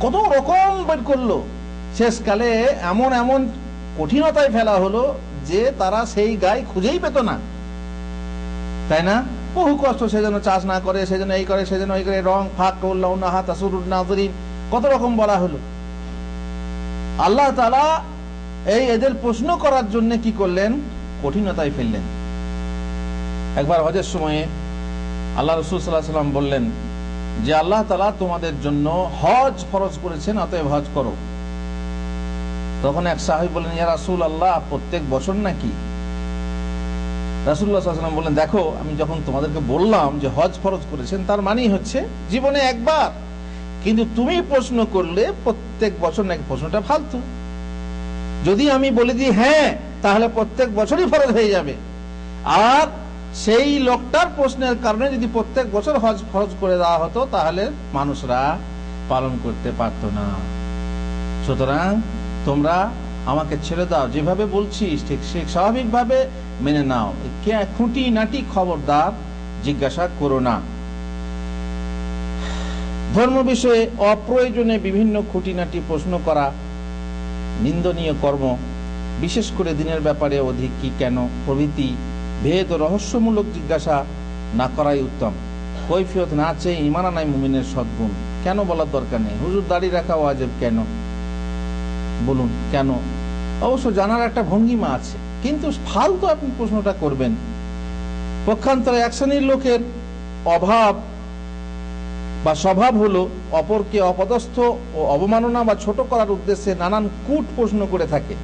S1: কত রকম বের করলো। শেষকালে এমন এমন কঠিনতায় ফেলা হলো যে তারা সেই গাই খুঁজেই পেত না, তাই না? বহু কষ্ট, সেজন্য চাষ না করে, সেজন্য এই করে, সেজন্য এই করে, রং ফাঁক করলাম না, হাত আসুরুন নাযরিন, কত রকম বলা হলো। আল্লাহ তাআলা এদের প্রশ্ন করার জন্য কি করলেন, কঠিনতায় ফেললেন। একবার হজের সময়ে আল্লাহ রাসূল সাল্লাল্লাহু আলাইহি ওয়াসাল্লাম বললেন যে আল্লাহ তাআলা তোমাদের জন্য হজ ফরজ করেছেন, অতএব হজ করো। তখন এক সাহাবী বললেন, ইয়া রাসূলুল্লাহ, প্রত্যেক বছর নাকি? রাসূলুল্লাহ সাল্লাল্লাহু আলাইহি ওয়াসাল্লাম বললেন, দেখো আমি যখন তোমাদেরকে বললাম যে হজ ফরজ করেছেন, তার মানেই হচ্ছে জীবনে একবার, কিন্তু তুমি প্রশ্ন করলে প্রত্যেক বছর নাকি, প্রশ্নটা ফালতু। যদি আমি বলে দিই হ্যাঁ, তাহলে প্রত্যেক বছরই ফরজ হয়ে যাবে। আর সেই লোকটার প্রশ্নের কারণে যদি প্রত্যেক বছর হজ ফরজ করে দেওয়া হতো তাহলে মানুষরা পালন করতে পারত না। সুতরাং তোমরা আমাকে ছেড়ে দাও, যেভাবে বলছি ঠিক স্বাভাবিকভাবে মেনে নাও, খুঁটি নাটি খবরদার জিজ্ঞাসা করো না। ধর্ম বিষয়ে অপ্রয়োজনে বিভিন্ন খুঁটিনাটি প্রশ্ন করা নিন্দনীয় কর্ম, বিশেষ করে দিনের ব্যাপারে অধিক কি কেন প্রভৃতি ভেদ ও রহস্যমূলক জিজ্ঞাসা না করাই উত্তম। কৈফিয়ত না চেয়ে ঈমান আনাই মুমিনের সদ্গুণ। কেন বলার দরকার নেই। হুজুর দাড়ি রাখা ওয়াজিব কেন বলুন, কেন? অবশ্য জানার একটা ভঙ্গিমা আছে, কিন্তু ফালতু আপনি প্রশ্নটা করবেন। পক্ষান্তরে এক শ্রেণীর লোকের অভাব বা স্বভাব হলো অপরকে অপদস্থ ও অবমাননা বা ছোট করার উদ্দেশ্যে নানান কূট প্রশ্ন করে থাকে।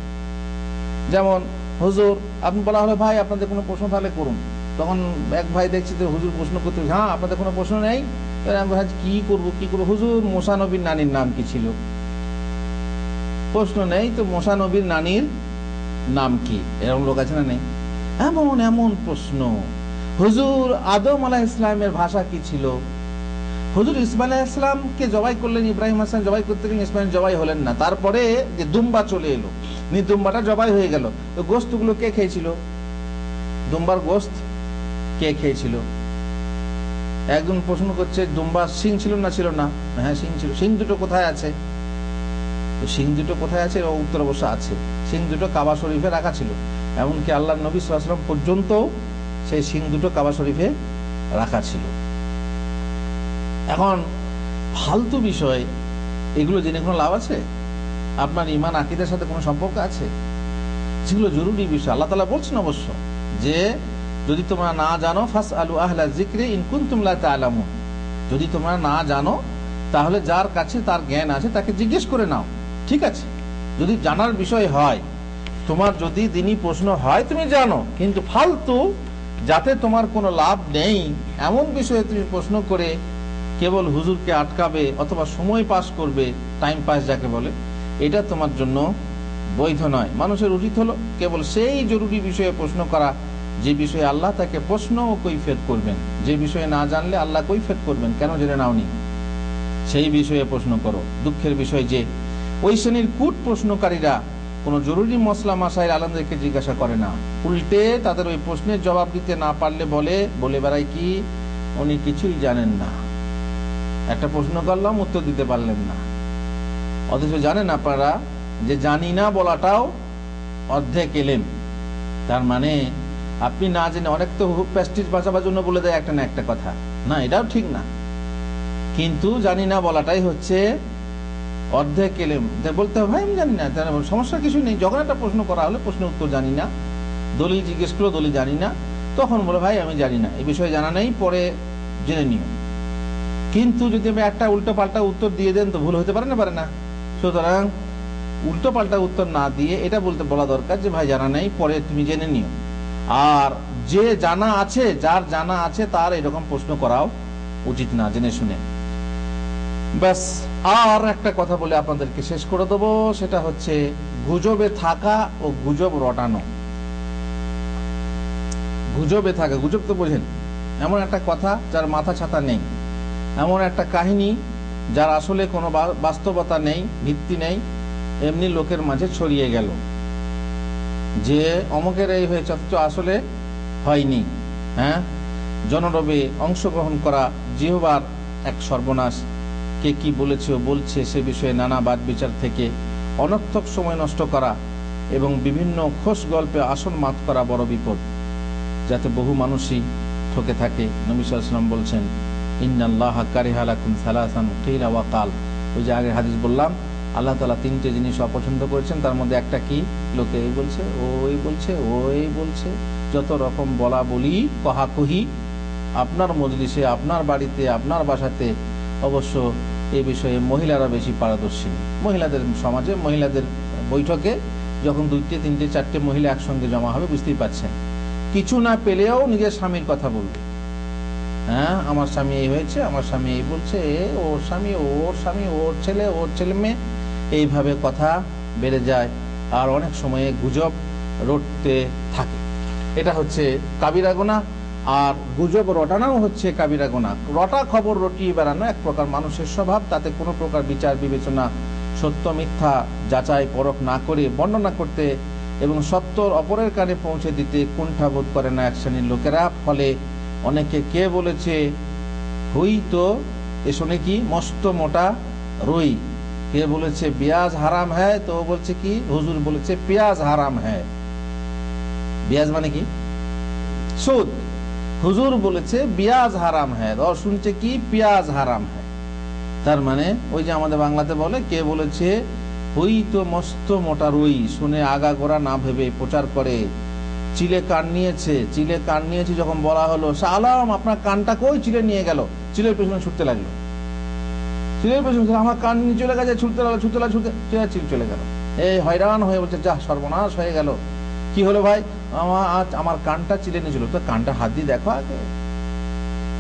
S1: যেমন হুজুর, আপনি বলা হলো ভাই আপনাদের কোনো প্রশ্ন থাকলে করুন, তখন এক ভাই দেখছি যে হুজুর প্রশ্ন করতে, হ্যাঁ আপনাদের কোনো প্রশ্ন নেই, কি করবো হুজুর, মুসা নবীর নানির নাম কি ছিল? প্রশ্ন নেই তো মুসা নবীর নানির নাম কি? এরকম লোক আছে না নেই? এমন এমন প্রশ্ন। হুজুর আদম আলাইহিস সালামের ভাষা কি ছিল? হুজুর ইসমাইল আলাইহিস সালামকে জবাই করলেন, ইব্রাহিম আলাইহিস সালাম জবাই করতে গেলেন, ইসমাইল জবাই হলেন না, তারপরে যে দুম্বা চলে এলো, দুম্বাটা জবাই হয়ে গেল, তো গোশতগুলো কে খেয়েছিল? দুম্বার গোশত কে খেয়েছিল? একজন প্রশ্ন করছে দুম্বার শিং ছিল না ছিল না? হ্যাঁ শিং ছিল। শিং দুটো কোথায় আছে? তো শিং দুটো কোথায় আছে? উত্তর অবশ্য আছে, শিং দুটো কাবা শরীফে রাখা ছিল, এমনকি আল্লাহর নবী সাল্লাল্লাহু আলাইহি ওয়াসাল্লাম পর্যন্ত সেই শিং দুটো কাবা শরীফে রাখা ছিল। এখন ফালতু বিষয় এগুলো জেনে কোনো লাভ আছে? আপনার ঈমান আকীদার সাথে কোনো সম্পর্ক আছে? যেগুলো জরুরি বিষয় আল্লাহ তাআলা বলছেন অবশ্য যে যদি তোমরা না জানো ফাসআলু আহলা যিকরি ইন কুনতুম লা তা'লামুন, যদি তোমরা না জানো তাহলে যার কাছে তার জ্ঞান আছে তাকে জিজ্ঞেস করে নাও। ঠিক আছে, যদি জানার বিষয় হয়, তোমার যদি দ্বীনি প্রশ্ন হয় তুমি জানো, কিন্তু ফালতু যাতে তোমার কোনো লাভ নেই এমন বিষয়ে তুমি প্রশ্ন করে কেবল হুজুরকে আটকাবে অথবা সময় পাস করবে, টাইম পাস যাকে বলে, এটা তোমার জন্য বৈধ নয়। মানুষের উচিত হলো কেবল সেই জরুরি বিষয়ে প্রশ্ন করা যে বিষয়ে আল্লাহ তাকে প্রশ্ন ও কৈফিয়ত করবেন, যে বিষয়ে না জানলে আল্লাহ কৈফিয়ত করবেন, কেন জেনে নাওনি, সেই বিষয়ে প্রশ্ন করো। দুঃখের বিষয় যে ওই শ্রেণীর কূট প্রশ্নকারীরা কোনো জরুরি মসলা মাসাইল আলেমদেরকে জিজ্ঞাসা করে না, উল্টে তাদের ওই প্রশ্নের জবাব দিতে না পারলে বলে বেড়ায় কি উনি কিছুই জানেন না। একটা প্রশ্ন করলাম উত্তর দিতে পারলেন না, অথচ জানেন আপনারা যে জানি না বলাটাও অর্ধেক এলেম। তার মানে আপনি না জেনে, অনেক তো প্রেস্টিজ বাঁচাবার জন্য বলে দেয় একটা না একটা কথা, না এটাও ঠিক না, কিন্তু জানি না বলাটাই হচ্ছে অর্ধেক এলেম। বলতে হবে ভাই আমি জানি না, সমস্যা কিছু নেই। যখন একটা প্রশ্ন করা হলে প্রশ্নের উত্তর জানি না, দলিল জিজ্ঞেস করলো দলিল জানি না, তখন বলে ভাই আমি জানি না, এই বিষয়ে জানা নেই, পরে জেনে নিও। কিন্তু যদি আমি একটা উল্টো পাল্টা উত্তর দিয়ে দেন তো ভুল হতে পারে না? পারে না। সুতরাং উল্টো পাল্টা উত্তর না দিয়ে এটা বলা দরকার যে ভাই জানা নেই, পরে তুমি জেনে নিও। আর যে জানা আছে, যার জানা আছে তার এরকম প্রশ্ন করাও উচিত না জেনে শুনে। ব্যাস, আর একটা কথা বলে আপনাদেরকে শেষ করে দেবো, সেটা হচ্ছে গুজবে থাকা ও গুজব রটানো। গুজবে থাকা, গুজব তো বোঝেন, এমন একটা কথা যার মাথা ছাতা নেই, এমন একটা কাহিনী যার আসলে কোনো বাস্তবতা নেই, ভিত্তি নেই, এমনি লোকের মাঝে ছড়িয়ে গেল যে অমুকের এই হয়েছে, অথচ আসলে হয়নি। হ্যাঁ, জনরবে অংশগ্রহণ করা জিহ্বার এক সর্বনাশ। কে কি বলেছে ও বলছে সে বিষয়ে নানা বাদ বিচার থেকে অনর্থক সময় নষ্ট করা এবং বিভিন্ন খোশ গল্পে আসন মাত করা বড় বিপদ, যাতে বহু মানুষই ঠকে থাকে। নবী সাল্লাল্লাহু আলাইহি ওয়াসাল্লাম বলছেন ইন্নাল্লাহা কারিহা লাকুম সালাসান কিলা ওয়া কাল। ওই যে আগের হাদিস বললাম, আল্লাহ তাআলা তিনটে জিনিস অপছন্দ করেছেন, তার মধ্যে একটা কি? লোকে এই বলছে, ওই বলছে, ওই বলছে, যত রকম বলা বলি কহাকহি আপনার মজলিসে, আপনার বাড়িতে, আপনার বাসাতে। অবশ্য এই বিষয়ে মহিলারা বেশি পারদর্শী। মহিলাদের সমাজে, মহিলাদের বৈঠকে যখন 2টে 3টে 4টে মহিলা একসঙ্গে জমা হবে, বুঝতেই পারছেন, কিছু না পেলেও নিজের স্বামীর কথা বলবে। হ্যাঁ, আমার স্বামী এই হয়েছে, আমার স্বামী এই বলছে, ওর স্বামী, ওর স্বামী, ওর ছেলে, ওর ছেলে মেয়ে, এইভাবে কথা বেড়ে যায়। আর অনেক সময়ে গুজব রটতে থাকে। এটা হচ্ছে কাবিরা গুনাহ। আর গুজব রটানোও হচ্ছে কাবিরা গুনাহ। রটা খবর রটিয়ে বেড়ানো এক প্রকার মানুষের স্বভাব, তাতে কোনো প্রকার বিচার বিবেচনা, সত্য মিথ্যা যাচাই পরখ না করে বর্ণনা করতে এবং সত্যর অপরের কানে পৌঁছে দিতে কুণ্ঠাবোধ করে না এক শ্রেণীর লোকেরা। ফলে অনেকে কে বলেছে হুই তো এ শুনে কি মস্ত মোটা রুই, কে বলেছে পেঁয়াজ হারাম হ্যায়, তো বলছে কি হুজুর বলেছে পেঁয়াজ হারাম হ্যায়। পেঁয়াজ মানে কি? সুদ। হুজুর বলেছে পেঁয়াজ হারাম হ্যায়, আর শুনছে কি পেঁয়াজ হারাম হ্যায়। তার মানে ওই যে আমাদের বাংলাতে বলে, কে বলেছে হুই তো মস্ত মোটা রুই, শুনে আগা গোড়া না ভেবে প্রচার করে। চিলে কান নিয়েছে, চিলে কান নিয়েছে যখন বলা হলো শাহ আলম আপনার কানটা কই, চিলে নিয়ে গেল, চিলের পেছনে ছুটতে লাগলো। চিলের পেছনে আমার কান নিয়ে চলে গেছে, ছুটতে লাগলো, চিল চলে গেল। এই হয়রান হয়ে বলছে, যা সর্বনাশ হয়ে গেল। কি হলো ভাই? আমার কানটা চিলে নিয়েছিল। তো কানটা হাত দিয়ে দেখো, আগে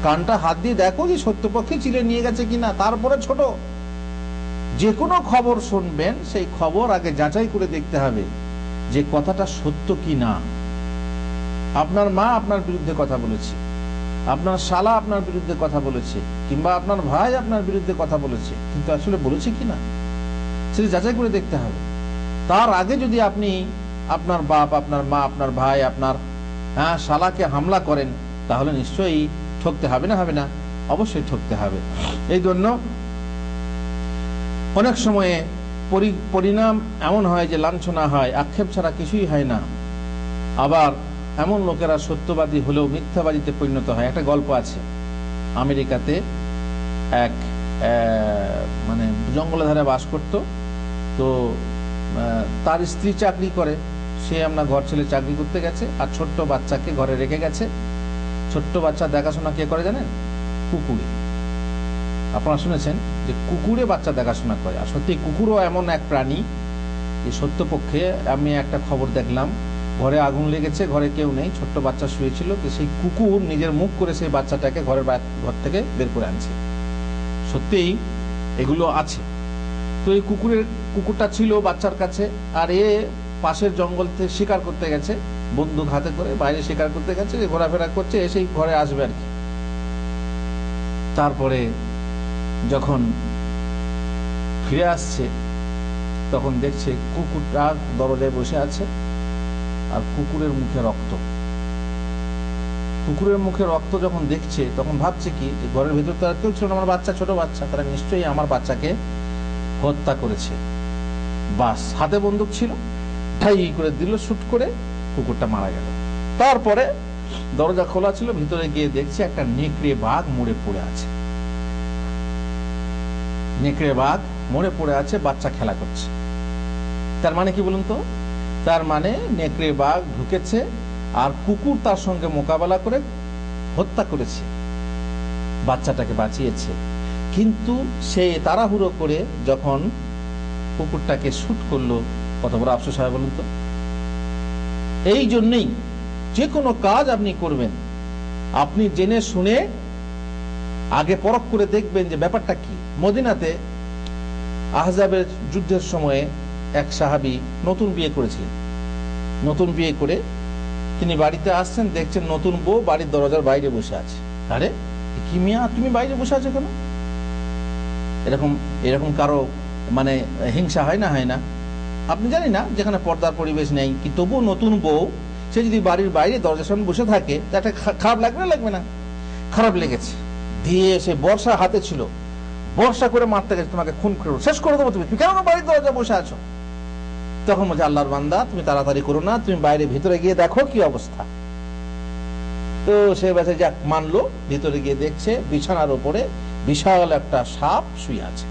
S1: কানটা হাত দিয়ে দেখো যে সত্যপক্ষে চিলে নিয়ে গেছে কিনা, তারপরে ছোট। যে কোনো খবর শুনবেন, সেই খবর আগে যাচাই করে দেখতে হবে যে কথাটা সত্য কি না। আপনার মা আপনার বিরুদ্ধে কথা বলেছে, আপনার শালা আপনার বিরুদ্ধে কথা বলেছে, কিংবা আপনার ভাই আপনার বিরুদ্ধে কথা বলেছে, কিন্তু আসলে বলেছে কিনা সেটা যাচাই করে দেখতে হবে। তার আগে যদি আপনি আপনার বাপ, আপনার মা, আপনার ভাই, আপনার শালাকে হামলা করেন, তাহলে নিশ্চয়ই ঠকতে হবে না? হবে না? অবশ্যই ঠকতে হবে। এই জন্য অনেক সময়ে পরিণাম এমন হয় যে লাঞ্ছনা হয়, আক্ষেপ ছাড়া কিছুই হয় না। আবার এমন লোকেরা সত্যবাদী হলেও মিথ্যাবাদীতে পরিণত হয়। একটা গল্প আছে, আমেরিকাতে এক মানে জঙ্গলের ধারে বাস করত। তো তার স্ত্রী চাকরি করে, সে আপনার ঘর ছেলে চাকরি করতে গেছে, আর ছোট্ট বাচ্চাকে ঘরে রেখে গেছে। ছোট্ট বাচ্চা দেখাশোনা কে করে জানেন? কুকুরে। আপনারা শুনেছেন যে কুকুরে বাচ্চা দেখাশোনা করে। আর সত্যি কুকুরও এমন এক প্রাণী যে সত্যপক্ষে, আমি একটা খবর দেখলাম, ঘরে আগুন লেগেছে, ঘরে কেউ নেই, ছোট্ট বাচ্চা শুয়েছিল, তো সেই কুকুর নিজের মুখ করে সেই বাচ্চাটাকে ঘর থেকে বের করে আনছে। সত্যিই এগুলো আছে। তো এই কুকুরটা ছিল বাচ্চার কাছে, আর এ পাশের জঙ্গল থেকে শিকার করতে গেছে, বন্দুক হাতে করে বাইরে শিকার করতে গেছে, ঘোরাফেরা করছে, এসেই ঘরে আসবে আর কি। তারপরে যখন ফিরে আসছে, তখন দেখছে কুকুরটা দরজায় বসে আছে, আর কুকুরের মুখে রক্ত। কুকুরের মুখে রক্ত যখন দেখছে, তখন ভাবছে কি, যে ঘরের ভেতর তো আর কেউ ছিল না, আমার বাচ্চা, ছোট বাচ্চা, তারা নিশ্চয়ই আমার বাচ্চাকে হত্যা করেছে। বাস, হাতে বন্দুক ছিল, ঠাই করে দিল, শুট করে কুকুরটা মারা গেল। তারপরে দরজা খোলা ছিল, ভিতরে গিয়ে দেখছে একটা নেকড়ে বাঘ মরে পড়ে আছে। নেকড়ে বাঘ মরে পড়ে আছে, বাচ্চা খেলা করছে। তার মানে কি বলুন তো? তার মানে নেকড়ে বাঘ ঢুকেছে, আর কুকুর তার সঙ্গে মোকাবেলা করে হত্যা করেছে, বাচ্চাটাকে বাঁচিয়েছে। কিন্তু সে তাড়াহুড়ো করে যখন কুকুরটাকে শুট করলো, কত বড় আফসোস হয় বলুন তো? এই জন্যই যে কোনো কাজ আপনি করবেন, আপনি জেনে শুনে আগে পরখ করে দেখবেন যে ব্যাপারটা কি। মদিনাতে আহজাবের যুদ্ধের সময়ে এক সাহাবী নতুন বিয়ে করেছিলেন। নতুন বিয়ে করে তিনি বাড়িতে আসছেন, দেখছেন নতুন বউ বাড়ির দরজার বাইরে বসে আছে। আরে কি মিয়া, তুমি বাইরে বসে আছো কেন? এরকম কারো মানে হিংসা হয় না? হয় না? আপনি জানি না, যেখানে পর্দার পরিবেশ নেই, কি তবুও নতুন বউ সে যদি বাড়ির বাইরে দরজার সামনে বসে থাকে, তাতে খারাপ লাগবে না? লাগবে না? খারাপ লেগেছে। দিয়ে সে বর্ষা হাতে ছিল, বর্ষা করে মারতে গেছে, তোমাকে খুন করে শেষ করে দেবো, তুমি কেন বাড়ির দরজা বসে আছো? তখন বলছে, আল্লাহর বান্দা, তুমি তাড়াতাড়ি করো না, তুমি বাইরে ভিতরে গিয়ে দেখো কি অবস্থা। তো সে বেঁচে যাক মানলো, ভিতরে গিয়ে দেখছে বিছানার উপরে বিশাল একটা সাপ শুয়ে আছে।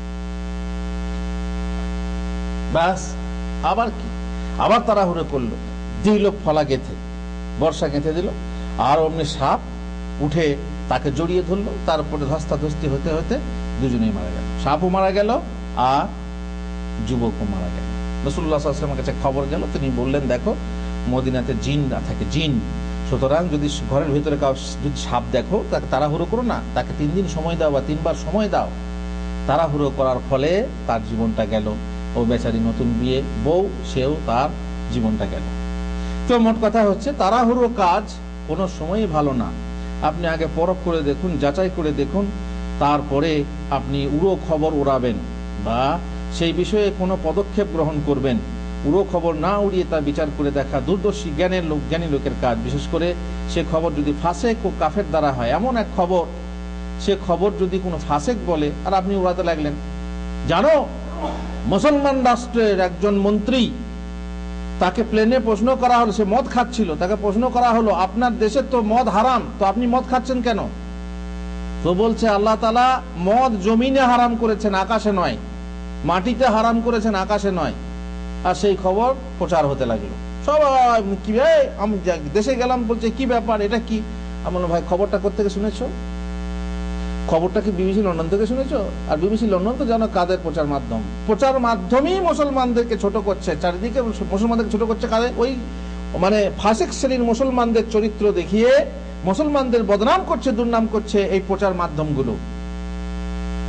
S1: ব্যাস, আবার কি, আবার তাড়াহুড়ো করলো, দিল ফলা গেঁথে, বর্ষা গেঁথে দিল, আর অমনি সাপ উঠে তাকে জড়িয়ে ধরলো। তারপরে ধস্তাধস্তি হতে হতে দুজনেই মারা গেল, সাপও মারা গেল আর যুবকও মারা গেল। রাসূলুল্লাহ সাল্লাল্লাহু আলাইহি ওয়াসাল্লামের কাছে খবর গেল, তিনি বললেন, দেখো মদিনাতে জিন না থাকে, জিন। সুতরাং যদি ঘরের ভিতরে যদি সাপ দেখো, তাকে তাড়াহুড়ো করো না, তাকে 3 দিন সময় দাও বা 3 বার সময় দাও। তাড়াহুড়ো করার ফলে তার জীবনটা গেল। ও বেচারি নতুন বিয়ে বউ, সেও তার জীবনটা গেল। তো মোট কথা হচ্ছে, তাড়াহুড়ো কাজ কোনো সময়ই ভালো না। আপনি আগে পরখ করে দেখুন, যাচাই করে দেখুন, তারপরে আপনি উড়ো খবর উড়াবেন বা সেই বিষয়ে কোনো পদক্ষেপ গ্রহণ করবেন। উড়ো খবর না উড়িয়ে তা বিচার করে দেখা দূরদর্শী জ্ঞানী লোকের কাজ। বিশেষ করে সে খবর যদি ফাসেক ও কাফের দ্বারা হয়, এমন এক খবর, সে খবর যদি কোনো ফাসেক বলে আর আপনি উড়াতে লাগলেন। জানো, মুসলমান রাষ্ট্রের একজন মন্ত্রী, তাকে প্লেনে প্রশ্ন করা হলো, সে মদ খাচ্ছিল, তাকে প্রশ্ন করা হলো, আপনার দেশে তো মদ হারাম, তো আপনি মদ খাচ্ছেন কেন? তো বলছে, আল্লাহ তাআলা মদ জমিনে হারাম করেছেন, আকাশে নয়, মাটিতে হারাম করেছেন, আকাশে নয়। আর সেই খবর প্রচার হতে লাগলো। সবাই কি ভাই, আমি দেশে গেলাম, বলছে কি ব্যাপার, এটা কি? আমি বললাম, ভাই খবরটা কোত্থেকে শুনেছো? খবরটাকে বিবিসি লন্ডন থেকে শুনেছো? আর বিবিসি লন্ডন তো জানো কাদের প্রচার মাধ্যম, প্রচার মাধ্যমেই মুসলমানদেরকে ছোট করছে, চারিদিকে মুসলমানদেরকে ছোট করছে। কাদের? ওই মানে ফাসেক শ্রেণীর মুসলমানদের চরিত্র দেখিয়ে মুসলমানদের বদনাম করছে, দুর্নাম করছে এই প্রচার মাধ্যমগুলো।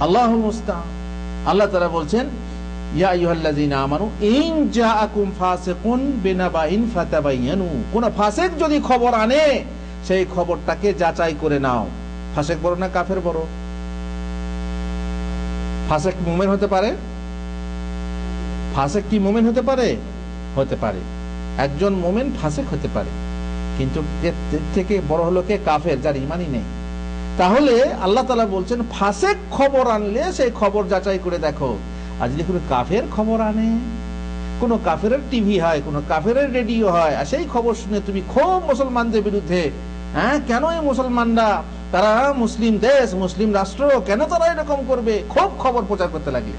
S1: আল্লাহুল মুস্তাআন। আল্লাহ তাআলা বলছেন, ইয়া আইয়ুহাল্লাযীনা আমানু ইন জাআকুম ফাসিকুন বিনাবাইন ফাতাবায়ানু, কোন ফাসিক যদি খবর আনে সেই খবরটাকে যাচাই করে নাও। ফাসিক বড় না কাফের বড়? ফাসিক মুমিন হতে পারে? ফাসিক কি মুমিন হতে পারে? হতে পারে। একজন মুমিন ফাসিক হতে পারে, কিন্তু এর থেকে বড় হলো কে? কাফের, যার ঈমানই নেই। তাহলে আল্লাহ তাআলা বলছেন ফাসিক খবর আনলে সেই খবর যাচাই করে দেখো। আর যদি কোনো কাফের খবর আনে, কোন কাফের টিভি হয়, কোন কাফের রেডিও হয়, আর সেই খবর শুনে তুমি খুব মুসলমানদের বিরুদ্ধে, হ্যাঁ কেন এই মুসলমানরা, তারা মুসলিম দেশ, মুসলিম রাষ্ট্র, কেন তারা এরকম করবে, খুব খবর প্রচার করতে লাগলে,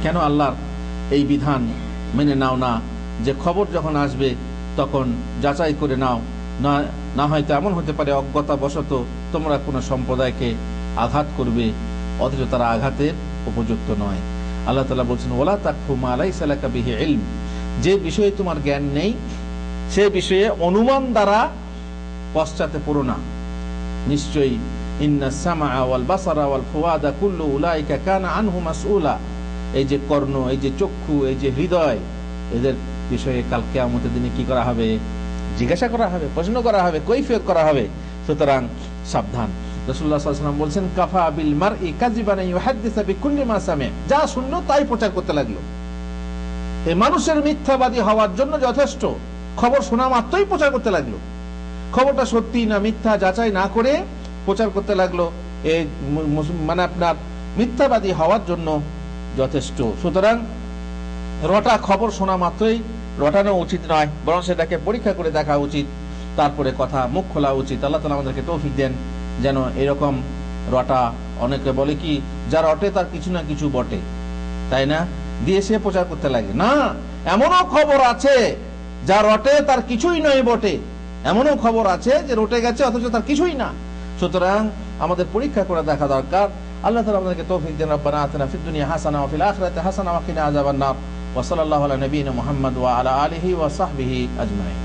S1: কেন আল্লাহর এই বিধান মেনে নাও না যে খবর যখন আসবে তখন যাচাই করে নাও? না হয়তো এমন হতে পারে অজ্ঞতাবশত তোমরা কোনো সম্প্রদায়কে আঘাত করবে, অথচ তারা আঘাতের উপযুক্ত নয়। আল্লাহ তাআলা বলছেন, ওয়ালা তাকফু মা লাইসা লাকা বিহি ইলম, যে বিষয়ে তোমার জ্ঞান নেই সে বিষয়ে অনুমান দ্বারা পশ্চাতে পড়ো না। নিশ্চয়ই ইন্নাস সামআ ওয়াল বাসারা ওয়াল ফুআদা কুল্লু উলাইকা কানা আনহু মাসউলা, এই যে কর্ণ, এই যে চক্ষু, এই যে হৃদয়, এদের বিষয়ে কাল কিয়ামতের দিনে কি করা হবে? জিজ্ঞাসা করা হবে, প্রশ্ন করা হবে, কৈফিয়ত করা হবে। সুতরাং সাবধান। রাসূলুল্লাহ সাল্লাল্লাহু আলাইহি ওয়াসাল্লাম বলেছেন, কাফা বিল মারই কাযিবান ইউহাদ্দিসু বিকুল্লি মা সামিআ, যা শুনলো তাই প্রচার করতে লাগলো। এই মানুষের মিথ্যাবাদী হওয়ার জন্য যথেষ্ট, খবর শোনা মাত্রই প্রচার করতে লাগলো। খবরটা সত্যি না মিথ্যা যাচাই না করে প্রচার করতে লাগলো, এই মানে আপনার মিথ্যাবাদী হওয়ার জন্য যথেষ্ট। সুতরাং রটা খবর শোনা মাত্রই রটানো উচিত নয়, বরং সেটাকে পরীক্ষা করে দেখা উচিত, তারপরে কথা মুখ খোলা উচিত। আল্লাহ তাআলা আমাদেরকে তৌফিক দেন যেন এরকম রটা, অনেকে বলে কি যা রটে তার কিছু না কিছু বটে, তাই না, দিয়ে সে প্রচার করতে লাগে। না, এমনও খবর আছে যা রটে তার কিছুই নয় বটে, এমনও খবর আছে যে রটে গেছে অথচ তার কিছুই না। সুতরাং আমাদের পরীক্ষা করে দেখা দরকার। আল্লাহ তাআলা আমাদেরকে তৌফিক দেন। রব্বানা আতিনা ফিদ দুনিয়া হাসানাহ ওয়া ফিল আখিরাতি হাসানাহ ওয়া কিনা আযাবান নার। ওয়া সাল্লাল্লাহু আলা নবিয়িনা মুহাম্মদ ওয়া আলা আলিহি ওয়া সাহবিহি আজমাইন।